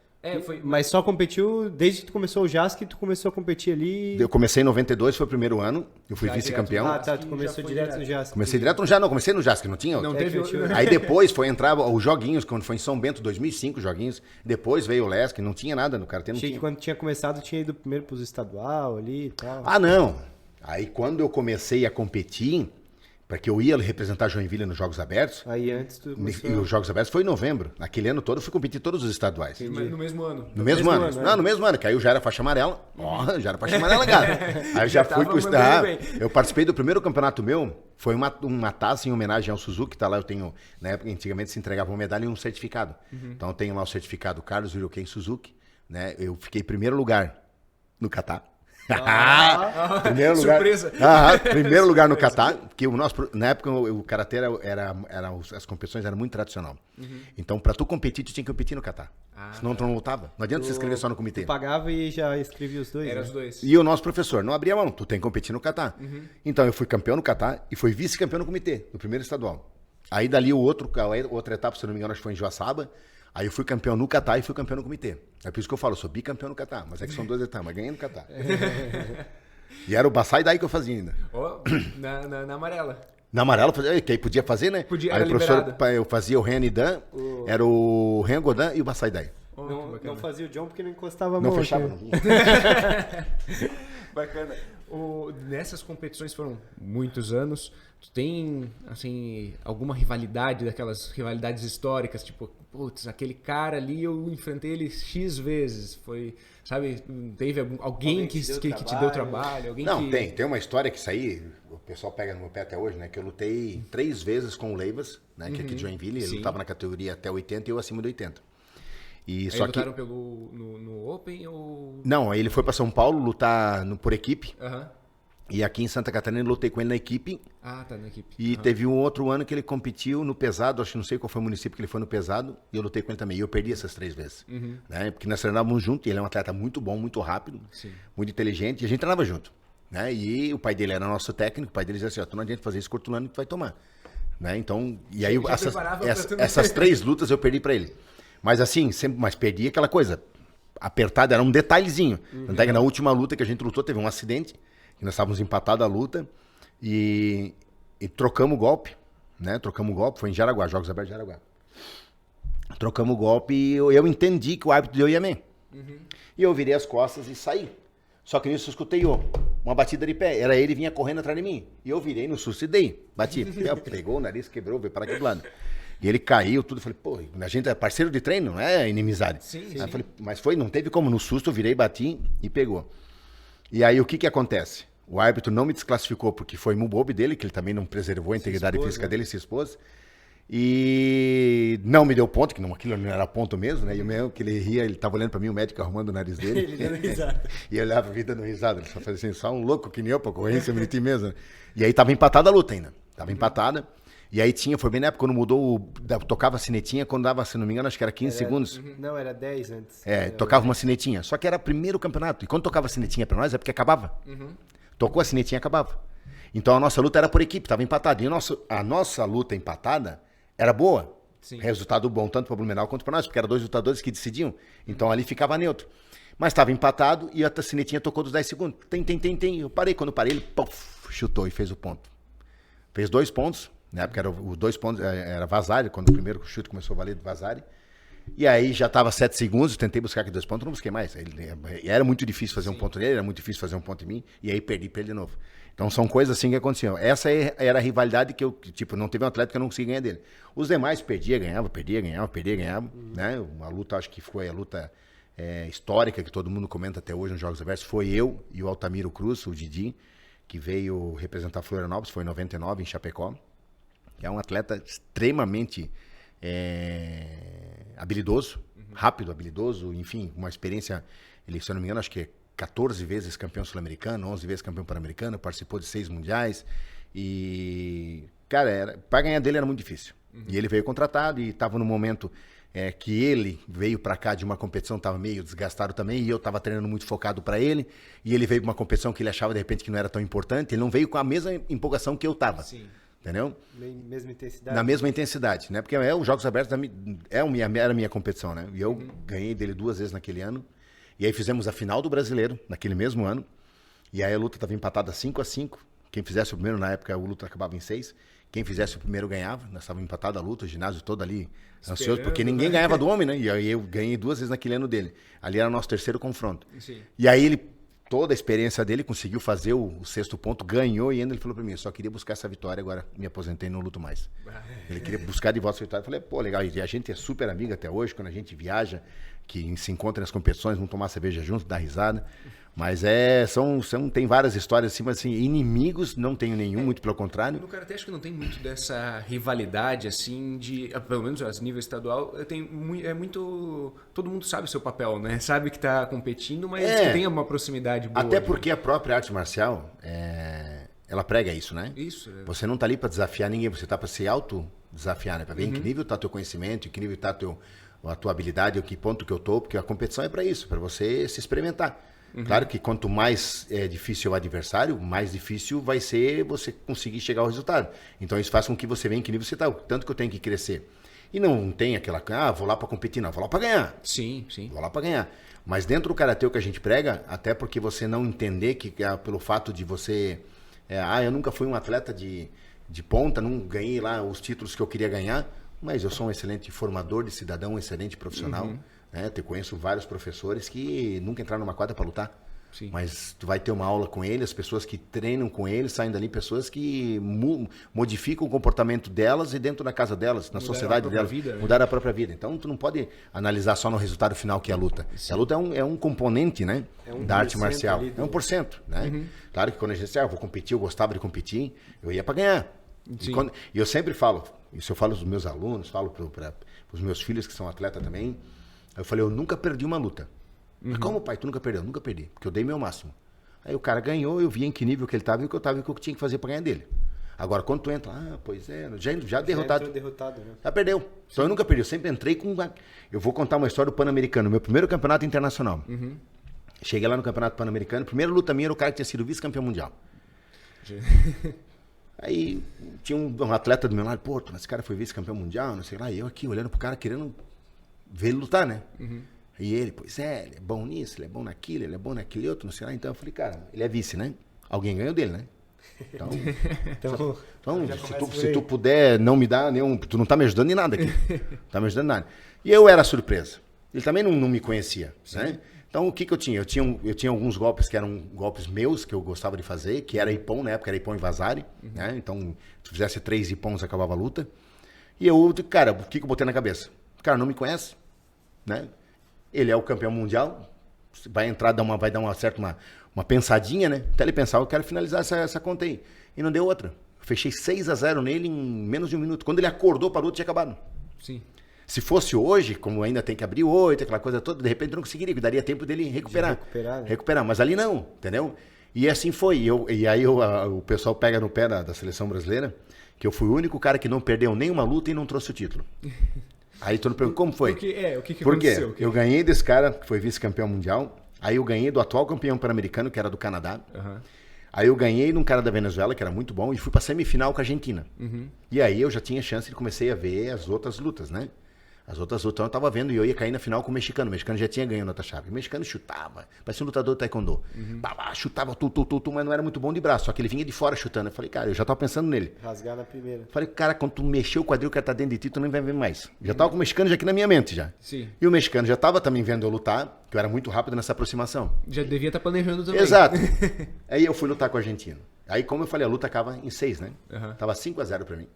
Mas só competiu, desde que tu começou o JASC, tu começou a competir ali... Eu comecei em 92, foi o primeiro ano, eu fui vice-campeão. Ah, tá, tu começou direto no JASC. Comecei direto no JASC, não, comecei no JASC, não tinha? Não teve... Aí depois foi entrar os joguinhos, quando foi em São Bento, 2005, joguinhos. Depois veio o LESC, não tinha nada no Karatê, não Achei tinha. que quando tinha começado, tinha ido primeiro pros estadual ali e tal. Ah, não. Aí quando eu comecei a competir, porque eu ia representar Joinville nos Jogos Abertos. Aí antes tu começou... E os Jogos Abertos foi em novembro. Naquele ano todo eu fui competir todos os estaduais. Mas no mesmo ano? No mesmo ano. Não, no mesmo ano, que aí eu já era faixa amarela. Já era faixa amarela, cara. Aí eu já fui pro estado. Eu participei do primeiro campeonato meu, foi uma taça em homenagem ao Suzuki, tá lá, eu tenho, na época, antigamente se entregava uma medalha e um certificado. Então eu tenho lá o certificado Carlos Hiroken Suzuki, né? Eu fiquei em primeiro lugar no kata. Primeiro lugar. Surpresa. Primeiro lugar no kata, porque na época o karatê as competições eram muito tradicional. Então, para tu competir, tu tinha que competir no kata. Senão tu não lutava. Não adianta você escrever só no comitê. Tu pagava e já escrevia os dois. Era né? os dois. E o nosso professor não abria mão, tu tem que competir no kata. Então, eu fui campeão no kata e fui vice-campeão no comitê, no primeiro estadual. Aí dali a outra etapa, se não me engano, acho que foi em Joaçaba. Aí eu fui campeão no kata e fui campeão no comitê. É por isso que eu falo, eu sou bicampeão no kata, mas é que são 2 etapas, mas ganhei no kata. E era o Basai Dai que eu fazia ainda. Na amarela. Na amarela, que aí podia fazer, né? Podia, aí era o professor, liberado. eu fazia o Ren Dan, era o Ren Godan e o Basai Dai. Não fazia o John porque não encostava a Não mão. fechava, aqui. não vinha. Bacana. Nessas competições foram muitos anos. Tu tem, assim, alguma rivalidade, daquelas rivalidades históricas, tipo, putz, aquele cara ali eu enfrentei ele X vezes. Foi, sabe, teve alguém que te deu trabalho? Alguém Não, que... tem uma história que isso aí, o pessoal pega no meu pé até hoje, né? Que eu lutei 3 vezes com o Leivas, né? Que é aqui de Joinville, ele lutava na categoria até 80 e eu acima de 80. E Aí só que lutaram no Open ou... não, aí ele foi para São Paulo lutar por equipe. Aham. E aqui em Santa Catarina eu lutei com ele na equipe. Ah, tá, na equipe. E teve um outro ano que ele competiu no pesado, acho que não sei qual foi o município que ele foi no pesado, e eu lutei com ele também. E eu perdi essas 3 vezes. Né? Porque nós treinávamos junto, e ele é um atleta muito bom, muito rápido, muito inteligente, e a gente treinava junto. Né? E o pai dele era nosso técnico, o pai dele dizia assim, ó, tu não adianta fazer isso cortulando que tu vai tomar. Né? Então, e aí essas 3 lutas eu perdi para ele. Mas assim, mas perdi aquela coisa apertada, era um detalhezinho. Tanto é que na última luta que a gente lutou, teve um acidente, que nós estávamos empatados a luta, e trocamos o golpe, né? Trocamos o golpe, foi em Jaraguá, Jogos Abertos de Jaraguá. Trocamos o golpe e eu entendi que o árbitro deu Iamém. E eu virei as costas e saí. Só que nisso eu escutei uma batida de pé. Era ele, vinha correndo atrás de mim. E eu virei no susto e dei. Bati. Pegou o nariz, quebrou, veio para aquele lado. E ele caiu, tudo. Falei, pô, a gente é parceiro de treino, não é inimizade. Sim. Aí eu falei, mas não teve como. No susto eu virei, bati e pegou. E aí o que acontece? O árbitro não me desclassificou porque foi mubobe dele, que ele também não preservou a integridade física dele, se expôs. E não me deu ponto, que aquilo não era ponto mesmo, né? E o meu, que ele ria, ele tava olhando pra mim, o médico arrumando o nariz dele. Ele dando risada. E eu olhava a vida dando risada. Ele só fazia assim, só um louco que nem eu pra ocorrência, eu meti mesmo. E aí tava empatada a luta ainda. Tava empatada. E aí foi bem na época quando mudou, tocava a sinetinha, quando dava, se não me engano, acho que era 15 segundos. Não, era 10 antes. Tocava uma sinetinha. Só que era primeiro campeonato. E quando tocava a sinetinha pra nós, é porque acabava. Tocou a sinetinha, acabava. Então a nossa luta era por equipe, tava empatada. E a nossa luta empatada era boa. Sim. Resultado bom, tanto para o Blumenau quanto para nós, porque eram 2 lutadores que decidiam. Então ali ficava neutro. Mas estava empatado e a sinetinha tocou dos 10 segundos. Tem. Eu parei. Quando eu parei, ele chutou e fez o ponto. Fez 2 pontos. Na época era os 2 pontos, era Vasari, quando o primeiro chute começou a valer do Vasari. E aí já estava 7 segundos, tentei buscar aqui 2 pontos, não busquei mais. Era muito difícil fazer um ponto nele, era muito difícil fazer um ponto em mim, e aí perdi para ele de novo. Então são coisas assim que aconteciam. Essa era a rivalidade que eu, tipo, não teve um atleta que eu não consegui ganhar dele. Os demais perdia, ganhava. Né? Uma luta, acho que foi a luta histórica que todo mundo comenta até hoje nos Jogos Abertos, foi eu e o Altamiro Cruz, o Didi, que veio representar Florianópolis, foi em 99, em Chapecó, que é um atleta extremamente habilidoso, rápido, habilidoso, enfim, uma experiência, ele, se eu não me engano, acho que é 14 vezes campeão sul-americano, 11 vezes campeão pan-americano, participou de 6 mundiais e, cara, para ganhar dele era muito difícil. E ele veio contratado e estava no momento que ele veio para cá de uma competição, estava meio desgastado também, e eu estava treinando muito focado para ele, e ele veio para uma competição que ele achava de repente que não era tão importante, ele não veio com a mesma empolgação que eu estava. Sim. Entendeu? Mesma intensidade. Na mesma intensidade, né? Porque os Jogos Abertos era a minha competição, né? E eu ganhei dele 2 vezes naquele ano. E aí fizemos a final do Brasileiro, naquele mesmo ano. E aí a luta estava empatada 5-5. Quem fizesse o primeiro, na época, a luta acabava em 6. Quem fizesse o primeiro ganhava. Nós estávamos empatados a luta, o ginásio todo ali ansioso, porque ninguém ganhava do homem, né? E aí eu ganhei 2 vezes naquele ano dele. Ali era o nosso 3º confronto. Sim. E aí ele, toda a experiência dele, conseguiu fazer o 6º ponto, ganhou, e ainda ele falou pra mim, eu só queria buscar essa vitória, agora me aposentei e não luto mais. Ele queria buscar de volta essa vitória. Eu falei, pô, legal, e a gente é super amigo até hoje, quando a gente viaja, que se encontra nas competições, vamos tomar cerveja junto, dar risada. Mas tem várias histórias assim, mas assim, inimigos não tenho nenhum, muito pelo contrário. No karatê acho que não tem muito dessa rivalidade assim pelo menos a nível estadual, todo mundo sabe o seu papel, né? Sabe que tá competindo, mas tem uma proximidade boa. Até porque a própria arte marcial, ela prega isso, né? Isso. Você não tá ali para desafiar ninguém, você tá para se auto-desafiar, né? Para ver em que nível tá teu conhecimento, em que nível tá a tua habilidade, em que ponto que eu tô, porque a competição é para isso, para você se experimentar. Claro que quanto mais difícil o adversário, mais difícil vai ser você conseguir chegar ao resultado. Então isso faz com que você veja em que nível você está, tanto que eu tenho que crescer. E não tem aquela, vou lá para competir, não, vou lá para ganhar. Sim. Vou lá para ganhar. Mas dentro do karatê o que a gente prega, até porque você não entender que pelo fato de você, eu nunca fui um atleta de ponta, não ganhei lá os títulos que eu queria ganhar, mas eu sou um excelente formador de cidadão, um excelente profissional. Eu conheço vários professores que nunca entraram numa quadra para lutar. Sim. Mas tu vai ter uma aula com ele, as pessoas que treinam com ele, saem dali pessoas que modificam o comportamento delas e dentro da casa delas, na sociedade delas. Mudar a própria vida. Então tu não pode analisar só no resultado final que é a luta. A luta é um componente, né? Da arte marcial. É 1%, né? Claro que quando a gente disse, eu vou competir, eu gostava de competir, eu ia para ganhar. E eu sempre falo, isso eu falo dos meus alunos, falo para os meus filhos que são atletas também, eu falei, eu nunca perdi uma luta. Mas como, pai, tu nunca perdeu? Nunca perdi, porque eu dei meu máximo. Aí o cara ganhou, eu vi em que nível que ele estava e o que eu estava e o que eu tinha que fazer para ganhar dele. Agora, quando tu entra, pois é, já derrotado. Já perdeu. Então eu nunca perdi, eu sempre entrei com... Eu vou contar uma história do Pan-Americano, meu primeiro campeonato internacional. Cheguei lá no campeonato Pan-Americano, primeira luta minha era o cara que tinha sido vice-campeão mundial. Aí tinha um atleta do meu lado, pô, esse cara foi vice-campeão mundial, não sei lá, e eu aqui olhando pro cara querendo ver ele lutar, né? E ele, pois é, ele é bom nisso, ele é bom naquilo, ele é bom naquele outro, não sei lá. Então eu falei, cara, ele é vice, né? Alguém ganhou dele, né? Então se tu puder não me dar nenhum... Tu não tá me ajudando em nada aqui. Tá me ajudando em nada. E eu era surpresa. Ele também não me conhecia, né? Então o que eu tinha? Eu tinha alguns golpes que eram golpes meus, que eu gostava de fazer, que era Ippon, na época era Ippon e Vazari, né? Então se fizesse 3 Ippons acabava a luta. E eu, cara, o que eu botei na cabeça? O cara não me conhece, né? Ele é o campeão mundial, vai entrar, vai dar uma pensadinha, né? Até ele pensar, eu quero finalizar essa conta aí. E não deu outra. Eu fechei 6-0 nele em menos de um minuto. Quando ele acordou para a luta, tinha acabado. Sim. Se fosse hoje, como ainda tem que abrir 8, aquela coisa toda, de repente eu não conseguiria, daria tempo dele recuperar. Recuperar, mas ali não, entendeu? E assim foi. E aí o pessoal pega no pé da seleção brasileira, que eu fui o único cara que não perdeu nenhuma luta e não trouxe o título. Aí tu me pergunta, como foi? O que Por quê? aconteceu? Eu ganhei desse cara, que foi vice-campeão mundial. Aí eu ganhei do atual campeão pan-americano, que era do Canadá. Aí eu ganhei num cara da Venezuela, que era muito bom, e fui pra semifinal com a Argentina. E aí eu já tinha chance de comecei a ver as outras lutas, né? As outras lutas eu tava vendo e eu ia cair na final com o mexicano. O mexicano já tinha ganho na outra chave. O mexicano chutava, parecia um lutador de taekwondo. Chutava mas não era muito bom de braço. Só que ele vinha de fora chutando. Eu falei, cara, eu já tava pensando nele. Rasgar na primeira. Falei, cara, quando tu mexeu o quadril, o cara tá dentro de ti, tu nem vai ver mais. Já tava com o mexicano já aqui na minha mente já. Sim. E o mexicano já tava também vendo eu lutar, que eu era muito rápido nessa aproximação. Já devia estar planejando também. Exato. Aí eu fui lutar com o argentino. Aí, como eu falei, a luta acaba em 6, né? Tava 5-0 pra mim.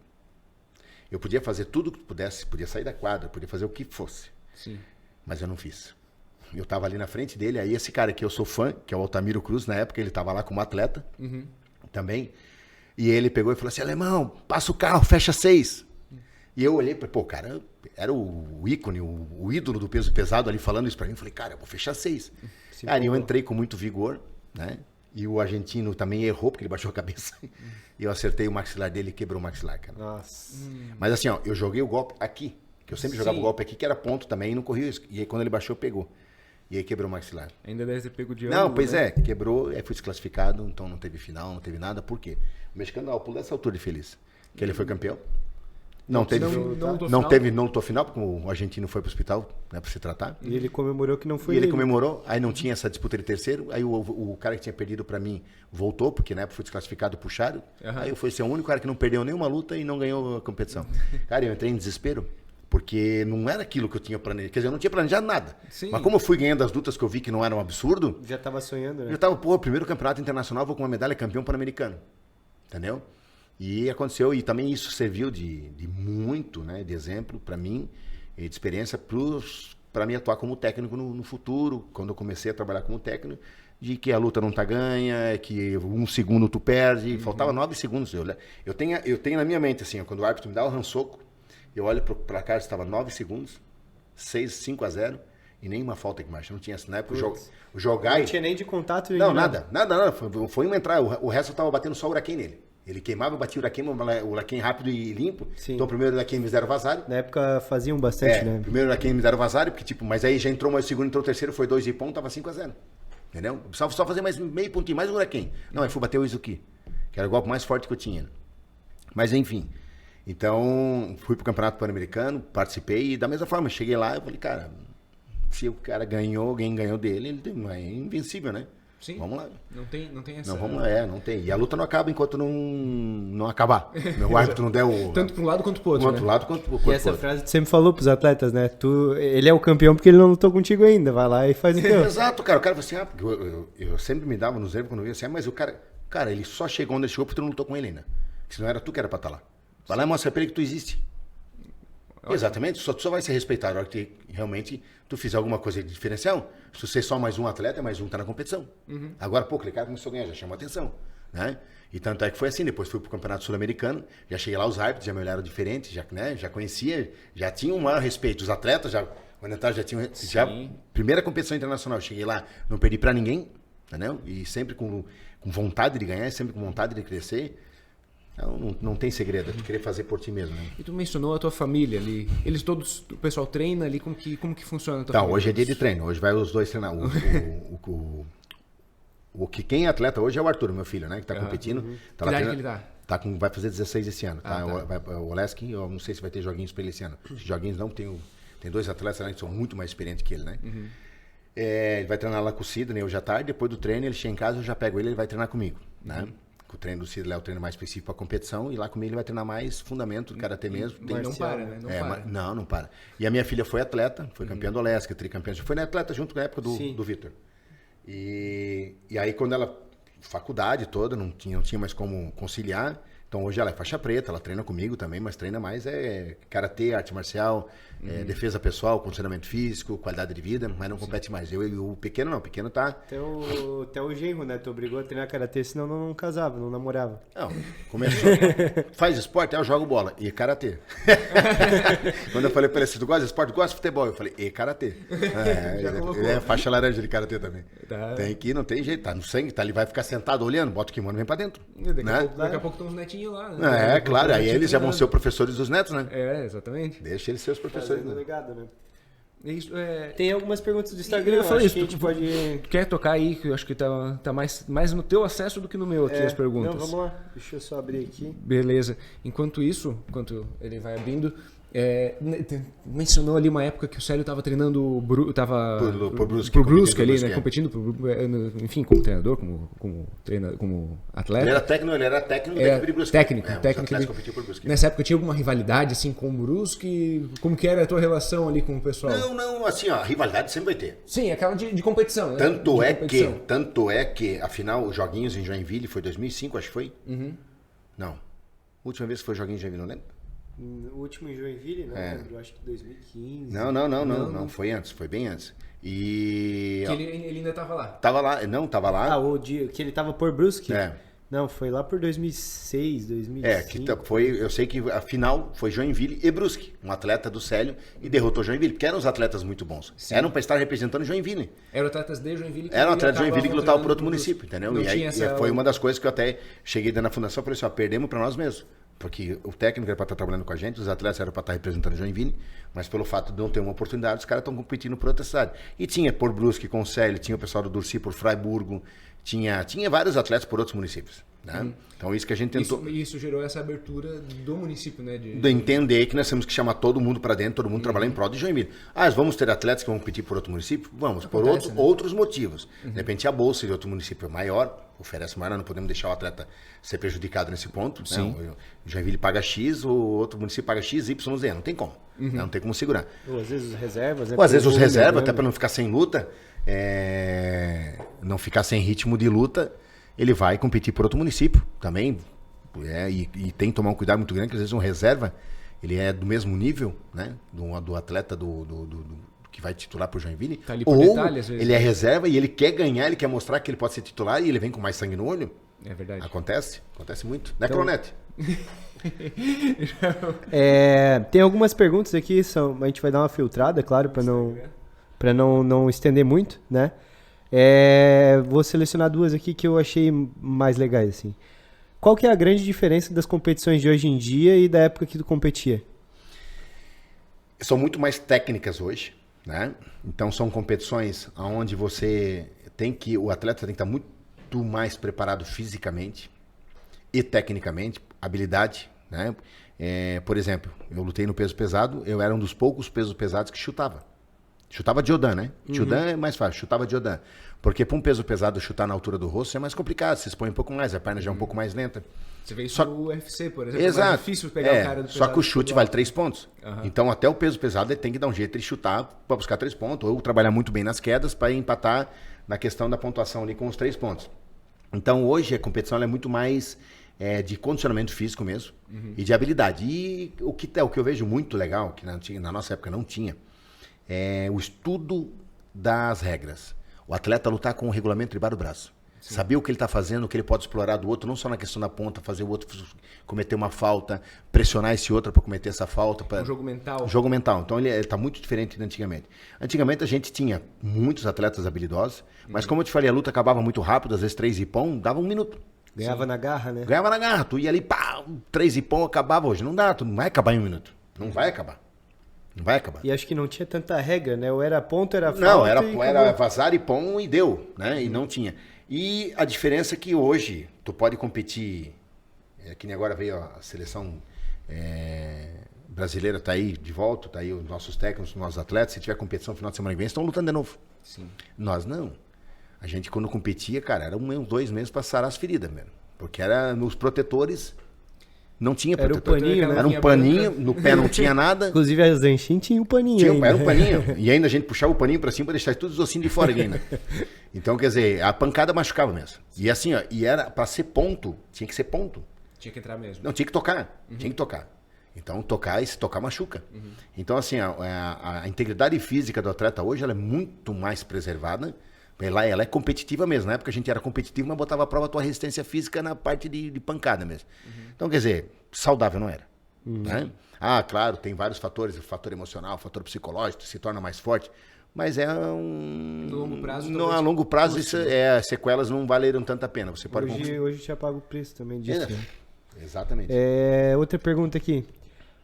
Eu podia fazer tudo que pudesse, podia sair da quadra, podia fazer o que fosse. Sim. Mas eu não fiz. Eu tava ali na frente dele, aí esse cara que eu sou fã, que é o Altamiro Cruz, na época ele tava lá como atleta também, e ele pegou e falou assim, alemão, passa o carro, fecha 6. E eu olhei, pô, cara, era o ícone, o ídolo do peso pesado ali falando isso pra mim, eu falei, cara, eu vou fechar 6. Cara, eu entrei com muito vigor, né? E o argentino também errou, porque ele baixou a cabeça. E eu acertei o maxilar dele e quebrou o maxilar, cara. Nossa. Mas assim, ó, eu joguei o golpe aqui. Que eu sempre jogava o golpe aqui, que era ponto também, e não corria isso. E aí quando ele baixou, pegou. E aí quebrou o maxilar. Ainda deve ter pego de Não, ângulo, pois né? é, quebrou, aí fui desclassificado, então não teve final, não teve nada. Por quê? O mexicano, eu pulo dessa altura de feliz. Que ele foi campeão. Não lutou final, porque o argentino foi pro hospital, né, pra se tratar. E ele comemorou que não foi ele comemorou, aí não tinha essa disputa de terceiro, aí o cara que tinha perdido pra mim voltou, porque na época foi desclassificado, puxaram. Aí eu fui ser o único cara que não perdeu nenhuma luta e não ganhou a competição. Cara, eu entrei em desespero, porque não era aquilo que eu tinha planejado, quer dizer, eu não tinha planejado nada. Sim. Mas como eu fui ganhando as lutas que eu vi que não era um absurdo, Já tava sonhando, né? eu tava, pô, primeiro campeonato internacional, vou com uma medalha campeão pan-americano. Entendeu? E aconteceu, e também isso serviu de muito, né, de exemplo para mim, e de experiência para mim atuar como técnico no futuro, quando eu comecei a trabalhar como técnico, de que a luta não tá ganha, que 1 segundo tu perde, faltava 9 segundos. Eu tenho na minha mente, assim, ó, quando o árbitro me dá o rançoco, eu olho para cá, estava 9 segundos, 5-0, e nenhuma falta que mais. Não tinha, na época, o jogar... Não tinha nem de contato. Não, nada. Foi uma entrada, o resto eu tava batendo só o Uraquém nele. Ele queimava, batia o Uraquém rápido e limpo. Sim. Então primeiro o Uraquém me deram vazare. Na época faziam bastante, né? Primeiro o Uraquém me deram vazare, porque tipo, mas aí já entrou mais o segundo, entrou o terceiro, foi 2 Ippon, tava 5-0. Entendeu? Eu precisava só fazer mais meio pontinho, mais um Uraquém. Não, aí fui bater o Izuki, que era o golpe mais forte que eu tinha. Mas enfim. Então, fui pro Campeonato Pan-Americano, participei e da mesma forma, cheguei lá, eu falei, cara, se o cara ganhou, alguém ganhou dele, ele é invencível, né? Sim. Vamos lá. Não tem essa... Não, vamos lá, não tem. E a luta não acaba enquanto não acabar. O árbitro não der o... Tanto para um lado quanto para o outro, Quanto né? lado quanto E essa frase tu sempre falou pros atletas, né? Ele é o campeão porque ele não lutou contigo ainda. Vai lá e faz o teu. Exato, cara. O cara falou assim, porque eu sempre me dava nos nervos quando eu via assim, mas o cara, ele só chegou onde ele chegou porque tu não lutou com ele ainda. Se não era tu que era pra estar lá. Vai lá e mostra pra ele que tu existe. Exatamente, tu só vai ser respeitado na hora que realmente tu fizer alguma coisa de diferencial. Se você é só mais um atleta, mais um tá na competição. Agora, pô, aquele cara começou a ganhar, já chamou a atenção, né? E tanto é que foi assim, depois fui pro Campeonato Sul-Americano, já cheguei lá, os árbitros já me olharam diferente, já conhecia, já tinha um maior respeito. Os atletas quando entraram, já tinham... Primeira competição internacional, eu cheguei lá, não perdi pra ninguém, entendeu? E sempre com vontade de ganhar, sempre com vontade de crescer. Então, não tem segredo, é tu querer fazer por ti mesmo, né? E tu mencionou a tua família ali. Eles todos, o pessoal treina ali, como que funciona a tua Então, família? hoje é dia de treino, hoje vai os dois treinar. Quem é atleta hoje é o Arthur, meu filho, né? Que tá competindo. Tá Que lá idade treinando. que ele tá? Vai fazer 16 esse ano, tá? tá. O Oleski, eu não sei se vai ter joguinhos pra ele esse ano. Joguinhos não, tem dois atletas lá que são muito mais experientes que ele, né? Ele vai treinar lá com o Sidney hoje à tarde, depois do treino ele chega em casa, eu já pego ele vai treinar comigo, né? O treino do Sidney é o treino mais específico para competição e lá comigo ele vai treinar mais fundamento do karatê mesmo. Mas não para, né? Não para. E a minha filha foi atleta, foi campeã do Oleski, tricampeã, foi atleta junto na época do Vitor. E aí quando ela, faculdade toda, não tinha mais como conciliar, então hoje ela é faixa preta, ela treina comigo também, mas treina mais karatê, arte marcial, defesa pessoal, condicionamento físico, qualidade de vida, mas não compete mais. Eu e o pequeno não, o pequeno tá... Até o genro, né? Tu obrigou a treinar karatê, senão não casava, não namorava. Não, começou, faz esporte, eu jogo bola, e karatê. Quando eu falei pra ele, se tu gosta de esporte, gosta de futebol, eu falei, e karatê. Ele é faixa laranja de karatê também. Tá. Tem que, não tem jeito, tá no sangue, tá ali, vai ficar sentado olhando, bota o kimono e vem pra dentro. Daqui a pouco tem uns netinhos lá, né? Claro, aí eles já vão ser os professores dos netos, né? Exatamente. Deixa eles ser os professores. Fazendo legado, né? Isso, Tem algumas perguntas do Instagram, eu falei acho que a isso, gente pode... Quer tocar aí, que eu acho que tá mais no teu acesso do que no meu aqui as perguntas. Não, vamos lá. Deixa eu só abrir aqui. Beleza. Enquanto ele vai abrindo, mencionou ali uma época que o Célio estava treinando Por Brusque ali, né? é. Competindo, enfim, como treinador, como atleta. Ele era técnico da equipe de Brusque. Técnico. Competiu por Brusque. Nessa época tinha alguma rivalidade assim com o Brusque? Como que era a tua relação ali com o pessoal? Não, assim, ó, rivalidade sempre vai ter. Sim, aquela de competição. Né? Tanto é que, afinal, os joguinhos em Joinville foi 2005, acho que foi? Não. A última vez que foi joguinho em Joinville, não lembro? O último em Joinville, né? Eu acho que 2015. Não, foi antes, foi bem antes. E... Que ele ainda estava lá. Tava lá. O dia que ele tava por Brusque? É. Não, foi lá por 2006, 2005. Eu sei que a final foi Joinville e Brusque, um atleta do Célio, e derrotou Joinville, porque eram os atletas muito bons. Sim. Eram para estar representando Joinville. Eram atletas de Joinville. Eram atletas de Joinville que lutavam por outro município, entendeu? Não E aí tinha foi uma das coisas que eu até cheguei dentro da fundação e falei assim, ó, perdemos para nós mesmos. Porque o técnico era para estar trabalhando com a gente, os atletas eram para estar representando Joinville, mas pelo fato de não ter uma oportunidade, os caras estão competindo por outra cidade. E tinha por Brusque, com o Célio, tinha o pessoal do Durci por Fraiburgo, tinha vários atletas por outros municípios. Né? Então isso que a gente tentou... Isso gerou essa abertura do município, né? De entender que nós temos que chamar todo mundo para dentro, todo mundo trabalhar em prol de Joinville. Vamos ter atletas que vão competir por outro município? Vamos, Acontece, por outros motivos. De repente a bolsa de outro município é maior, oferece maior, não podemos deixar o atleta ser prejudicado nesse ponto. Sim. Né? O Joinville paga X, o outro município paga X, Y, Z, não tem como. Não tem como segurar. Ou às vezes os reservas. Ou às vezes os reservas, até para não ficar sem luta, não ficar sem ritmo de luta, ele vai competir por outro município também. E tem que tomar um cuidado muito grande, que às vezes um reserva, ele é do mesmo nível, né? Do atleta que vai titular pro Joinville. Tá ali por ou detalhe, às vezes. ele é reserva e ele quer ganhar, ele quer mostrar que ele pode ser titular e ele vem com mais sangue no olho. É verdade. Acontece muito. Né, Cronete? Tem algumas perguntas aqui, a gente vai dar uma filtrada, claro, para não estender muito, né? Vou selecionar duas aqui que eu achei mais legais, assim. Qual que é a grande diferença das competições de hoje em dia e da época que tu competia? São muito mais técnicas hoje, né? Então são competições onde o atleta tem que estar muito mais preparado fisicamente e tecnicamente, habilidade, né? Por exemplo, eu lutei no peso pesado, eu era um dos poucos pesos pesados que chutava. Chutava Diodan, né? Diodan é mais fácil, chutava Diodan. Porque para um peso pesado chutar na altura do rosto é mais complicado, se expõe um pouco mais, a perna já é um pouco mais lenta. Você vê isso no UFC, por exemplo. É Exato. mais difícil pegar o cara do Só pesado que o chute do vale alto. 3 pontos. Então até o peso pesado ele tem que dar um jeito de chutar para buscar 3 pontos, ou trabalhar muito bem nas quedas para empatar na questão da pontuação ali com os 3 pontos. Então hoje a competição ela é muito mais de condicionamento físico mesmo e de habilidade. E o que eu vejo muito legal, que na nossa época não tinha, é o estudo das regras. O atleta lutar com o regulamento debaixo do braço. Saber o que ele está fazendo, o que ele pode explorar do outro, não só na questão da ponta, fazer o outro cometer uma falta, pressionar esse outro para cometer essa falta. Um jogo mental. Jogo mental. Então ele está muito diferente de antigamente. Antigamente a gente tinha muitos atletas habilidosos, mas como eu te falei, a luta acabava muito rápido, às vezes 3 ipom, dava 1 minuto. Ganhava na garra, né? Ganhava na garra, tu ia ali, pá, 3 ipom, acabava hoje. Não dá, tu não vai acabar em 1 minuto. Não vai acabar. Não vai acabar. E acho que não tinha tanta regra, né? Ou era ponto, era falta. Não, era acabou. vazar ipom e deu, né? E não tinha. E a diferença é que hoje tu pode competir, que nem agora veio a seleção brasileira, tá aí de volta, tá aí os nossos técnicos, os nossos atletas, se tiver competição no final de semana que vem, estão lutando de novo. Sim. Nós não. A gente quando competia, cara, era 1 ou 2 meses para sarar as feridas mesmo. Porque era nos protetores, não tinha Era o protetor. paninho, né? Era um paninho, no pé não tinha nada. Inclusive a Zanchin tinha um paninho ainda. Era um paninho. E ainda a gente puxava o paninho pra cima pra deixar todos os ossinhos de fora ainda. Então, quer dizer, a pancada machucava mesmo. E assim, ó, e era pra ser ponto, tinha que ser ponto. Tinha que entrar mesmo. Não, tinha que tocar. Tinha que tocar. Então, tocar, e se tocar, machuca. Então, assim, a integridade física do atleta hoje, ela é muito mais preservada. Ela é competitiva mesmo. Na época a gente era competitivo, mas botava à prova a tua resistência física na parte de pancada mesmo. Então, quer dizer, saudável não era. Né? Ah, claro, tem vários fatores, o fator emocional, o fator psicológico, se torna mais forte, mas é No longo prazo, não, a longo prazo isso as sequelas não valeram tanta pena. Você pode Hoje já paga o preço também disso. né? Exatamente. Outra pergunta aqui.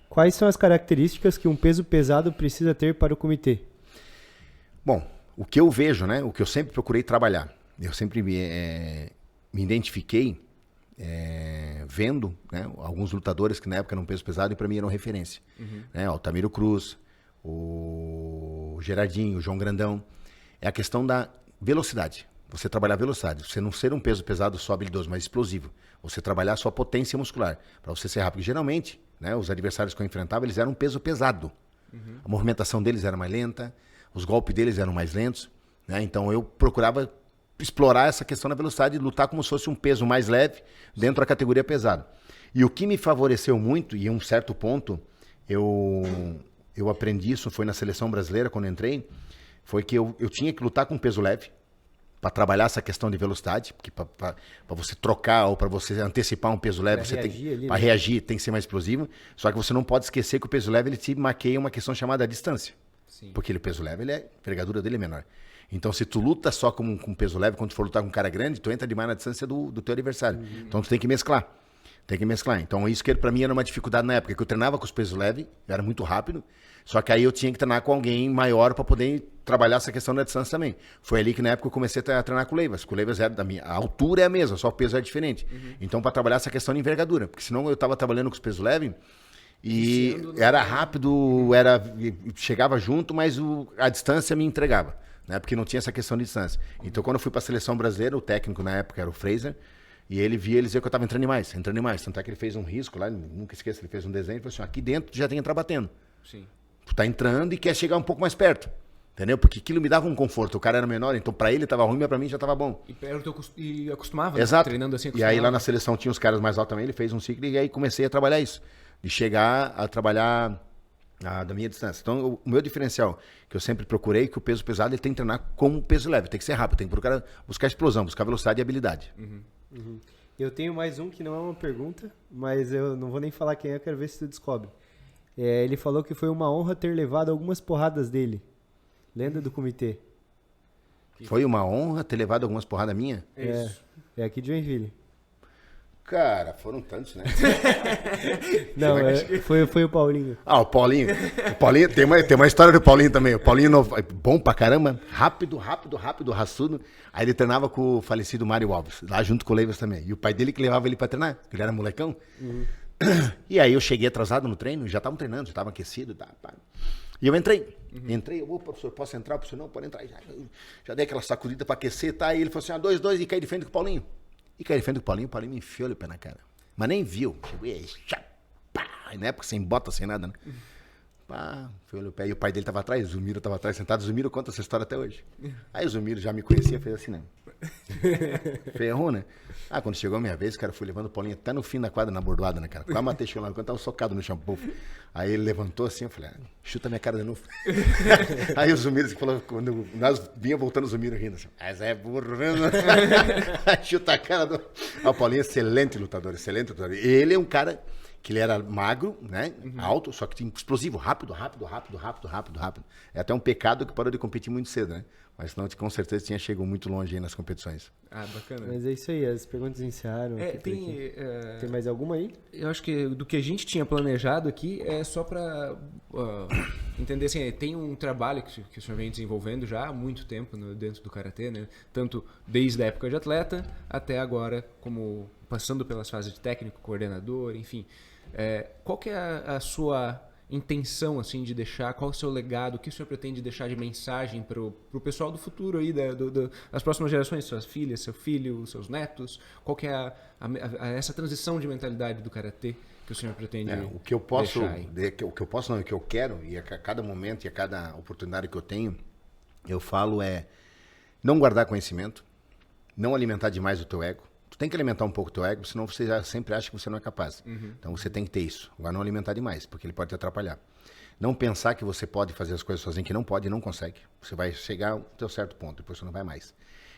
Quais são as características que um peso pesado precisa ter para o comitê? Bom, o que eu vejo, né? O que eu sempre procurei trabalhar, eu sempre me identifiquei vendo, né, alguns lutadores que na época eram peso pesado e para mim eram referência. Né, o Tamiro Cruz, o Gerardinho, o João Grandão. É a questão da velocidade. Você trabalhar velocidade. Você não ser um peso pesado só habilidoso, mas explosivo. Você trabalhar a sua potência muscular para você ser rápido. Geralmente, né, os adversários que eu enfrentava, eles eram um peso pesado. A movimentação deles era mais lenta, os golpes deles eram mais lentos. Né, então eu procurava explorar essa questão da velocidade e lutar como se fosse um peso mais leve dentro da categoria pesada. E o que me favoreceu muito, e em um certo ponto eu aprendi isso, foi na seleção brasileira quando entrei, foi que eu tinha que lutar com peso leve para trabalhar essa questão de velocidade, porque para você trocar ou para você antecipar um peso leve, você tem para reagir, tem que ser mais explosivo. Só que você não pode esquecer que o peso leve ele te maqueia uma questão chamada distância. Sim. Porque o peso leve, a envergadura dele é menor. Então, se tu luta só com peso leve, quando tu for lutar com um cara grande, tu entra demais na distância do teu adversário. Então, tu tem que mesclar. Então, isso que para mim era uma dificuldade na época, que eu treinava com os pesos leves, eu era muito rápido, só que aí eu tinha que treinar com alguém maior para poder trabalhar essa questão da distância também. Foi ali que na época eu comecei a treinar com o Leivas. Com o Leivas a altura é a mesma, só o peso é diferente. Então, para trabalhar essa questão de envergadura, porque senão eu estava trabalhando com os pesos leves e era rápido, chegava junto, mas a distância me entregava. Né? Porque não tinha essa questão de distância. Então, quando eu fui para a seleção brasileira, o técnico na época era o Fraser, e ele dizia que eu estava entrando demais. Tanto é que ele fez um risco lá, nunca esqueço, ele fez um desenho e falou assim, aqui dentro tu já tem que entrar batendo. Sim. Tu tá entrando e quer chegar um pouco mais perto. Entendeu? Porque aquilo me dava um conforto. O cara era menor, então para ele estava ruim, mas para mim já estava bom. E acostumava, exato. Né? Treinando assim, acostumava. E aí lá na seleção tinha os caras mais altos também, ele fez um ciclo e aí comecei a trabalhar isso. De chegar a trabalhar da minha distância. Então, o meu diferencial, que eu sempre procurei, que o peso pesado ele tem que treinar com peso leve, tem que ser rápido, tem que buscar explosão, buscar velocidade e habilidade. Eu tenho mais um que não é uma pergunta, mas eu não vou nem falar quem é, eu quero ver se tu descobre. Ele falou que foi uma honra ter levado algumas porradas dele. Lenda do comitê. Foi uma honra ter levado algumas porradas minhas? É aqui de Joinville. Cara, foram tantos, né? Não, foi o Paulinho. Ah, o Paulinho. Tem uma história do Paulinho também. O Paulinho bom pra caramba, rápido, raçudo. Aí ele treinava com o falecido Mário Alves, lá junto com o Leivas também. E o pai dele que levava ele pra treinar, porque ele era molecão. E aí eu cheguei atrasado no treino, já estavam treinando, já estavam aquecidos. E eu entrei. Entrei, ô, professor, posso entrar? O professor, não, pode entrar. Já dei aquela sacudida pra aquecer, tá? E ele falou assim, 2-2, e caí de frente com o Paulinho. E caí de frente com o Paulinho me enfiou o pé na cara. Mas nem viu. Chegou e pá, na época sem bota, sem nada, né? Pá, enfiou o pé. E o pai dele tava atrás, o Zumiro tava atrás, sentado. O Zumiro conta essa história até hoje. Aí o Zumiro já me conhecia, fez assim, né? Ferrou, né? Quando chegou a minha vez, cara, fui levando o Paulinho até no fim da quadra, na bordoada, né, cara? Quase matei, chegou lá, quando tava socado no shampoo. Aí ele levantou assim, eu falei, chuta minha cara de novo. Aí o Zumiro falou, quando nós vinha voltando o Zumiro rindo assim, mas é burro, né? Chuta a cara do... O Paulinho é excelente lutador. E ele é um cara que ele era magro, né? Alto, só que tinha explosivo, rápido. É até um pecado que parou de competir muito cedo, né? Mas senão, com certeza, chegou muito longe aí nas competições. Bacana. Mas é isso aí, as perguntas encerraram. Tem mais alguma aí? Eu acho que do que a gente tinha planejado aqui é só para entender, assim, tem um trabalho que o senhor vem desenvolvendo já há muito tempo dentro do Karatê, né? Tanto desde a época de atleta até agora, como passando pelas fases de técnico, coordenador, enfim. Qual que é a sua intenção, assim, de deixar, qual é o seu legado, o que o senhor pretende deixar de mensagem para o pessoal do futuro aí, das próximas gerações, suas filhas, seu filho, seus netos? Qual que é essa transição de mentalidade do Karatê que o senhor pretende o que eu posso, deixar aí? o que eu quero, e a cada momento e a cada oportunidade que eu tenho, eu falo não guardar conhecimento, não alimentar demais o teu ego. Tu tem que alimentar um pouco o teu ego, senão você já sempre acha que você não é capaz. Então você tem que ter isso. Agora não alimentar demais, porque ele pode te atrapalhar. Não pensar que você pode fazer as coisas sozinho, que não pode e não consegue. Você vai chegar ao teu certo ponto, depois você não vai mais.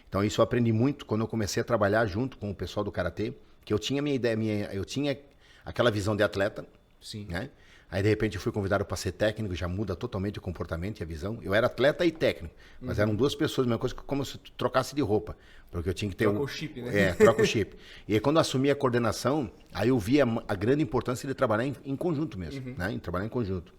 Então isso eu aprendi muito quando eu comecei a trabalhar junto com o pessoal do Karatê, que eu tinha minha ideia, eu tinha aquela visão de atleta. Sim. Né? Aí de repente eu fui convidado para ser técnico, já muda totalmente o comportamento e a visão. Eu era atleta e técnico, mas eram duas pessoas, a mesma coisa que como se tu trocasse de roupa, porque eu tinha que ter Troca o chip, né? Troca o chip. E aí quando eu assumi a coordenação, aí eu vi a grande importância de trabalhar em conjunto mesmo, né? Em trabalhar em conjunto.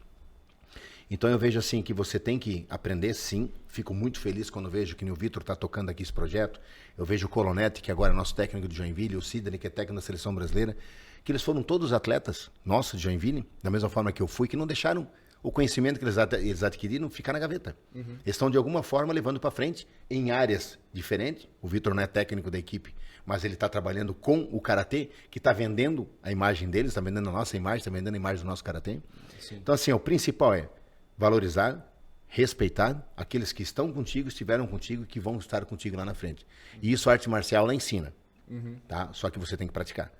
Então eu vejo assim que você tem que aprender, sim. Fico muito feliz quando vejo que o Vitor está tocando aqui esse projeto. Eu vejo o Colonete, que agora é nosso técnico de Joinville, o Sidney, que é técnico da seleção brasileira, que eles foram todos atletas nossos de Joinville, da mesma forma que eu fui, que não deixaram o conhecimento que eles adquiriram ficar na gaveta. Eles estão de alguma forma levando para frente em áreas diferentes. O Vitor não é técnico da equipe, mas ele está trabalhando com o Karatê, que está vendendo a imagem deles, está vendendo a nossa imagem, está vendendo a imagem do nosso Karatê. Então assim, o principal é valorizar, respeitar aqueles que estão contigo, estiveram contigo e que vão estar contigo lá na frente. E isso a arte marcial ela ensina, tá? Só que você tem que praticar.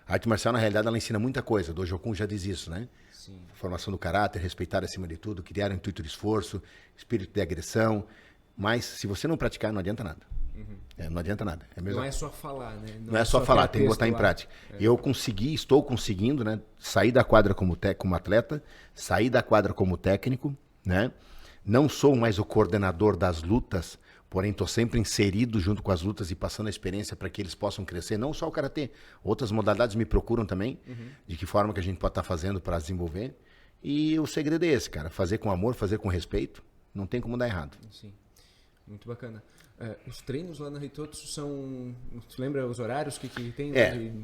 A arte marcial, na realidade, ela ensina muita coisa. O Dojo Kun já diz isso, né? Sim. Formação do caráter, respeitar acima de tudo, criar um intuito de esforço, espírito de agressão. Mas, se você não praticar, não adianta nada. Não adianta nada. Não é só falar, né? Não é só falar, tem que botar em prática. Eu estou conseguindo, né? Sair da quadra como atleta, sair da quadra como técnico, né? Não sou mais o coordenador das lutas, porém estou sempre inserido junto com as lutas e passando a experiência para que eles possam crescer. Não só o Karatê, outras modalidades me procuram também, de que forma que a gente pode estar fazendo para desenvolver. E o segredo é esse, cara, fazer com amor, fazer com respeito, não tem como dar errado. Sim, muito bacana. Os treinos lá na Hitotsu são... Você lembra os horários que tem?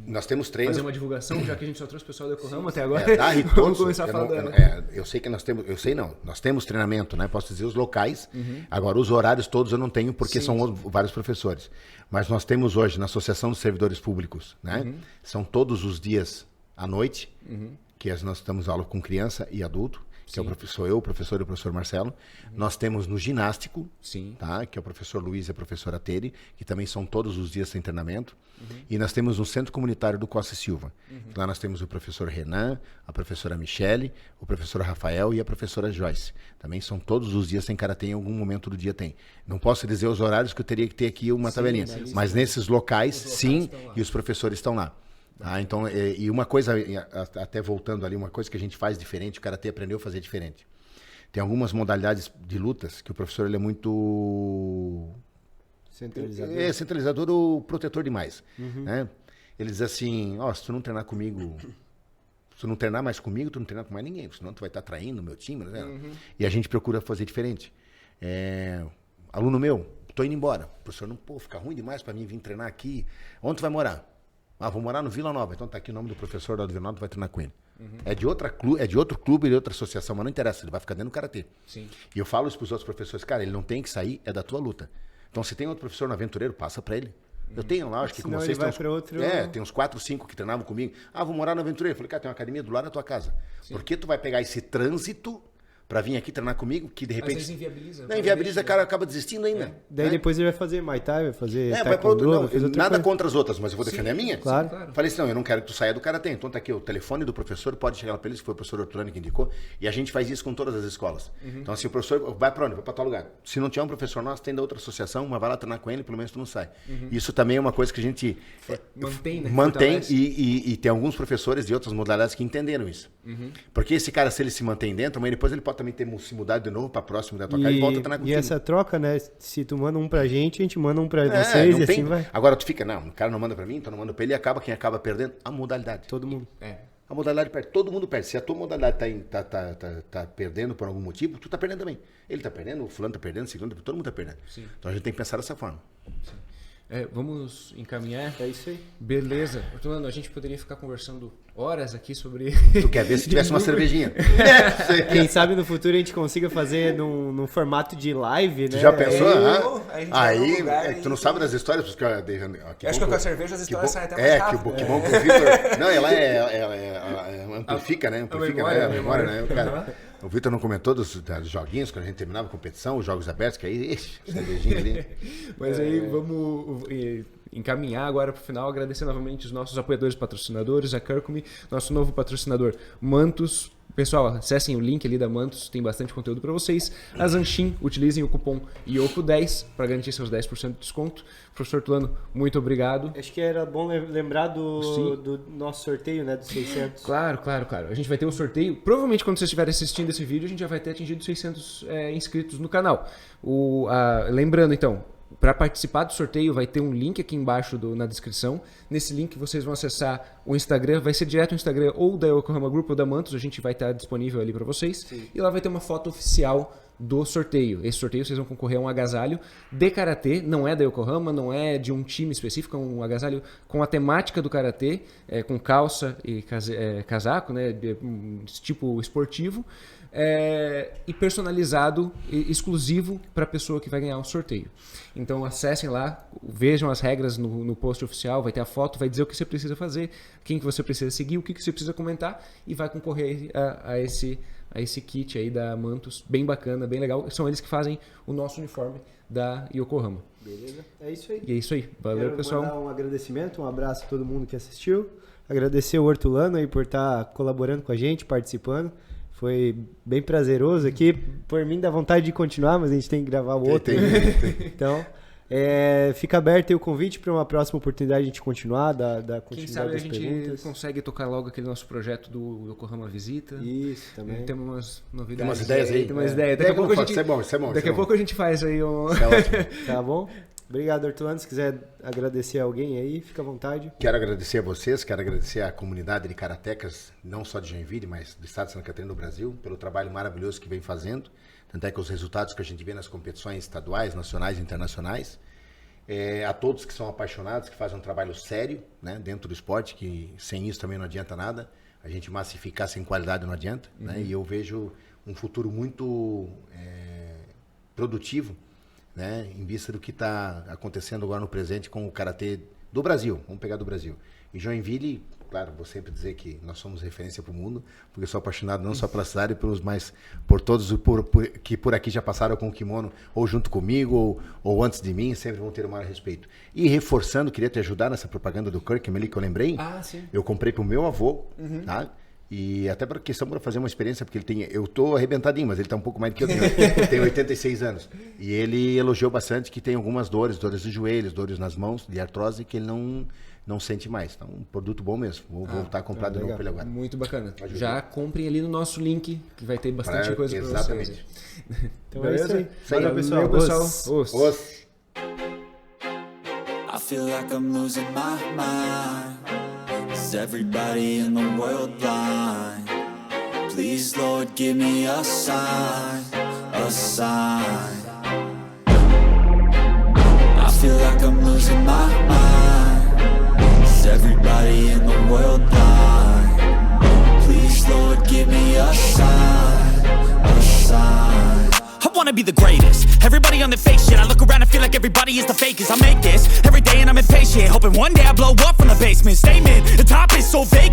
Nós temos treinos... Fazer uma divulgação, já que a gente só trouxe o pessoal do Yokohama até agora. Da Hitotsu, vamos começar a falar eu sei que nós temos... Eu sei não, nós temos treinamento, né? Posso dizer os locais. Agora, os horários todos eu não tenho, porque são vários professores. Mas nós temos hoje, na Associação dos Servidores Públicos, né? São todos os dias à noite, que nós estamos aula com criança e adulto. Que é o professor eu, o professor e o professor Marcelo. Nós temos no ginástico, tá? Que é o professor Luiz e a professora Tere, que também são todos os dias sem treinamento. E nós temos no Centro Comunitário do Costa Silva. Lá nós temos o professor Renan, a professora Michele, o professor Rafael e a professora Joyce. Também são todos os dias sem karatê, em algum momento do dia tem. Não posso dizer os horários que eu teria que ter aqui uma tabelinha. Mas nesses locais, sim, e os professores estão lá. Então, e uma coisa, até voltando ali, uma coisa que a gente faz diferente, o Karatê aprendeu a fazer diferente. Tem algumas modalidades de lutas que o professor ele é muito... Centralizador. Centralizador ou protetor demais. Né? Ele diz assim, se tu não treinar comigo, se tu não treinar mais comigo, tu não treinar com mais ninguém, senão tu vai estar traindo o meu time. Né? E a gente procura fazer diferente. Aluno meu, tô indo embora. O professor não, fica ruim demais para mim vir treinar aqui. Onde tu vai morar? Vou morar no Vila Nova. Então tá aqui o nome do professor da Vila Nova, tu vai treinar com ele. É de outro clube, de outra associação, mas não interessa, ele vai ficar dentro do karatê. Sim. E eu falo isso pros outros professores, cara, ele não tem que sair, é da tua luta. Então, se tem outro professor no aventureiro, passa pra ele. Eu tenho lá, acho que com Senão vocês ele vai tem pra outro... tem uns 4, 5 que treinavam comigo. Ah, vou morar no aventureiro. Eu falei, cara, tem uma academia do lado da tua casa. Por que tu vai pegar esse trânsito pra vir aqui treinar comigo, que de repente... Às vezes inviabiliza. Não, inviabiliza, o cara acaba desistindo ainda. Daí né? depois ele vai fazer Muay Thai, vai fazer vai pra outro, Taekwondo, não, vai fazer outra nada coisa. contra as outras, mas eu vou defender a minha. Claro. Claro. Falei assim, não, eu não quero que tu saia do karatê. Então tá aqui o telefone do professor, pode chegar lá pra ele, se foi o professor Ortolani que indicou. E a gente faz isso com todas as escolas. Então assim, o professor vai pra onde? Vai pra tal lugar. Se não tiver um professor nosso, tem da outra associação, mas vai lá treinar com ele, pelo menos tu não sai. Isso também é uma coisa que a gente Mantém, né? mantém Fortalece. e tem alguns professores de outras modalidades que entenderam isso. Porque esse cara, se ele se mantém dentro, mas depois ele pode também se mudar de novo pra próximo da tua casa e volta a treinar E contigo. essa troca, né? Se tu manda um pra gente, a gente manda um pra É, vocês não e tem- assim vai. Agora tu fica, não, o cara não manda pra mim, então não manda pra ele, e acaba quem acaba perdendo a modalidade. Todo mundo. A modalidade perde, todo mundo perde. Se a tua modalidade tá perdendo por algum motivo, tu tá perdendo também. Ele tá perdendo, o fulano tá perdendo, o segundo, todo mundo tá perdendo. Então a gente tem que pensar dessa forma. Vamos encaminhar. É isso aí. Beleza. Ortolano, a gente poderia ficar conversando horas aqui sobre... Tu quer ver se tivesse uma cervejinha? Quem sabe no futuro a gente consiga fazer num formato de live, né? Tu já pensou? a gente vai num Aí, lugar, tu não sabe das histórias, porque Acho que com a cerveja as histórias saem até mais rápido. que o bom que o Vitor... Não, ela amplifica, né? Amplifica, memória, né? A memória, memória. né? O cara... O Vitor não comentou dos joguinhos, quando a gente terminava a competição, os jogos abertos, que aí, cervejinha ali. Mas aí vamos encaminhar agora para o final, agradecer novamente os nossos apoiadores patrocinadores, a Kirkme, nosso novo patrocinador Mantos. Pessoal, acessem o link ali da Mantos, tem bastante conteúdo para vocês. A Zanshin, utilizem o cupom IOCO10 para garantir seus 10% de desconto. Professor Tulano, muito obrigado. Acho que era bom lembrar Sim. do nosso sorteio, né? Dos 600. Claro. A gente vai ter o sorteio. Provavelmente quando vocês estiverem assistindo esse vídeo, a gente já vai ter atingido 600 inscritos no canal. Lembrando então, para participar do sorteio vai ter um link aqui embaixo na descrição. Nesse link vocês vão acessar o Instagram, vai ser direto o Instagram ou da Yokohama Group ou da Mantos, a gente vai estar disponível ali para vocês. Sim. E lá vai ter uma foto oficial do sorteio. Esse sorteio vocês vão concorrer a um agasalho de karatê, não é da Yokohama, não é de um time específico, é um agasalho com a temática do karatê, com calça e casaco, né, tipo esportivo. E personalizado, exclusivo para a pessoa que vai ganhar o sorteio. Então acessem lá, vejam as regras no post oficial, vai ter a foto, vai dizer o que você precisa fazer, quem que você precisa seguir, o que você precisa comentar e vai concorrer a esse kit aí da Mantos, bem bacana, bem legal. São eles que fazem o nosso uniforme da Yokohama. Beleza? É isso aí. E é isso aí. Valeu, Quero pessoal. mandar um agradecimento, um abraço a todo mundo que assistiu. Agradecer o Ortolano aí por estar colaborando com a gente, participando. Foi bem prazeroso aqui. Por mim dá vontade de continuar, mas a gente tem que gravar o outro. Então, fica aberto aí o convite para uma próxima oportunidade a gente continuar, dar Quem continuidade sabe a das gente perguntas. consegue tocar logo aquele nosso projeto do Yokohama Visita. Isso, também. Temos umas novidades. Tem umas ideias aí. Tem umas ideias. Daqui a pouco a gente... Isso é bom, isso é bom. Daqui a pouco a gente faz aí um... Isso é ótimo. Tá bom? Obrigado, Ortolano. Se quiser agradecer alguém aí, fica à vontade. Quero agradecer a vocês, quero agradecer à comunidade de karatecas, não só de Joinville, mas do estado de Santa Catarina, do Brasil, pelo trabalho maravilhoso que vem fazendo. Tanto é que os resultados que a gente vê nas competições estaduais, nacionais e internacionais. A todos que são apaixonados, que fazem um trabalho sério, né, dentro do esporte, que sem isso também não adianta nada. A gente massificar sem qualidade não adianta. Né, e eu vejo um futuro muito produtivo, né, em vista do que está acontecendo agora no presente com o karatê do Brasil. Vamos pegar do Brasil. E Joinville, claro, vou sempre dizer que nós somos referência para o mundo, porque eu sou apaixonado não só pela cidade, mas por todos que por aqui já passaram com o kimono, ou junto comigo, ou antes de mim, sempre vão ter o maior respeito. E reforçando, queria te ajudar nessa propaganda do Kirk ali que eu lembrei. Ah, sim. Eu comprei para o meu avô, tá? E até para questão para fazer uma experiência, porque eu tô arrebentadinho, mas ele tá um pouco mais do que eu tenho. Eu tenho 86 anos. E ele elogiou bastante que tem algumas dores dos joelhos, dores nas mãos, de artrose, que ele não sente mais. Então, um produto bom mesmo. Vou voltar a comprar de novo para ele agora. Muito bacana. Já comprem ali no nosso link, que vai ter bastante coisa para vocês. Exatamente. Então é isso aí. Valeu, pessoal. Os. I feel like I'm losing my mind. Is everybody in the world blind? Please, Lord, give me a sign, a sign. I feel like I'm losing my mind. Is everybody in the world blind? Please, Lord, give me a sign, a sign. I wanna be the greatest. Everybody on the fake shit. I look around and feel like everybody is the fakest. I make this every day and I'm impatient, hoping one day I blow up from the basement. Statement, the top is so vacant.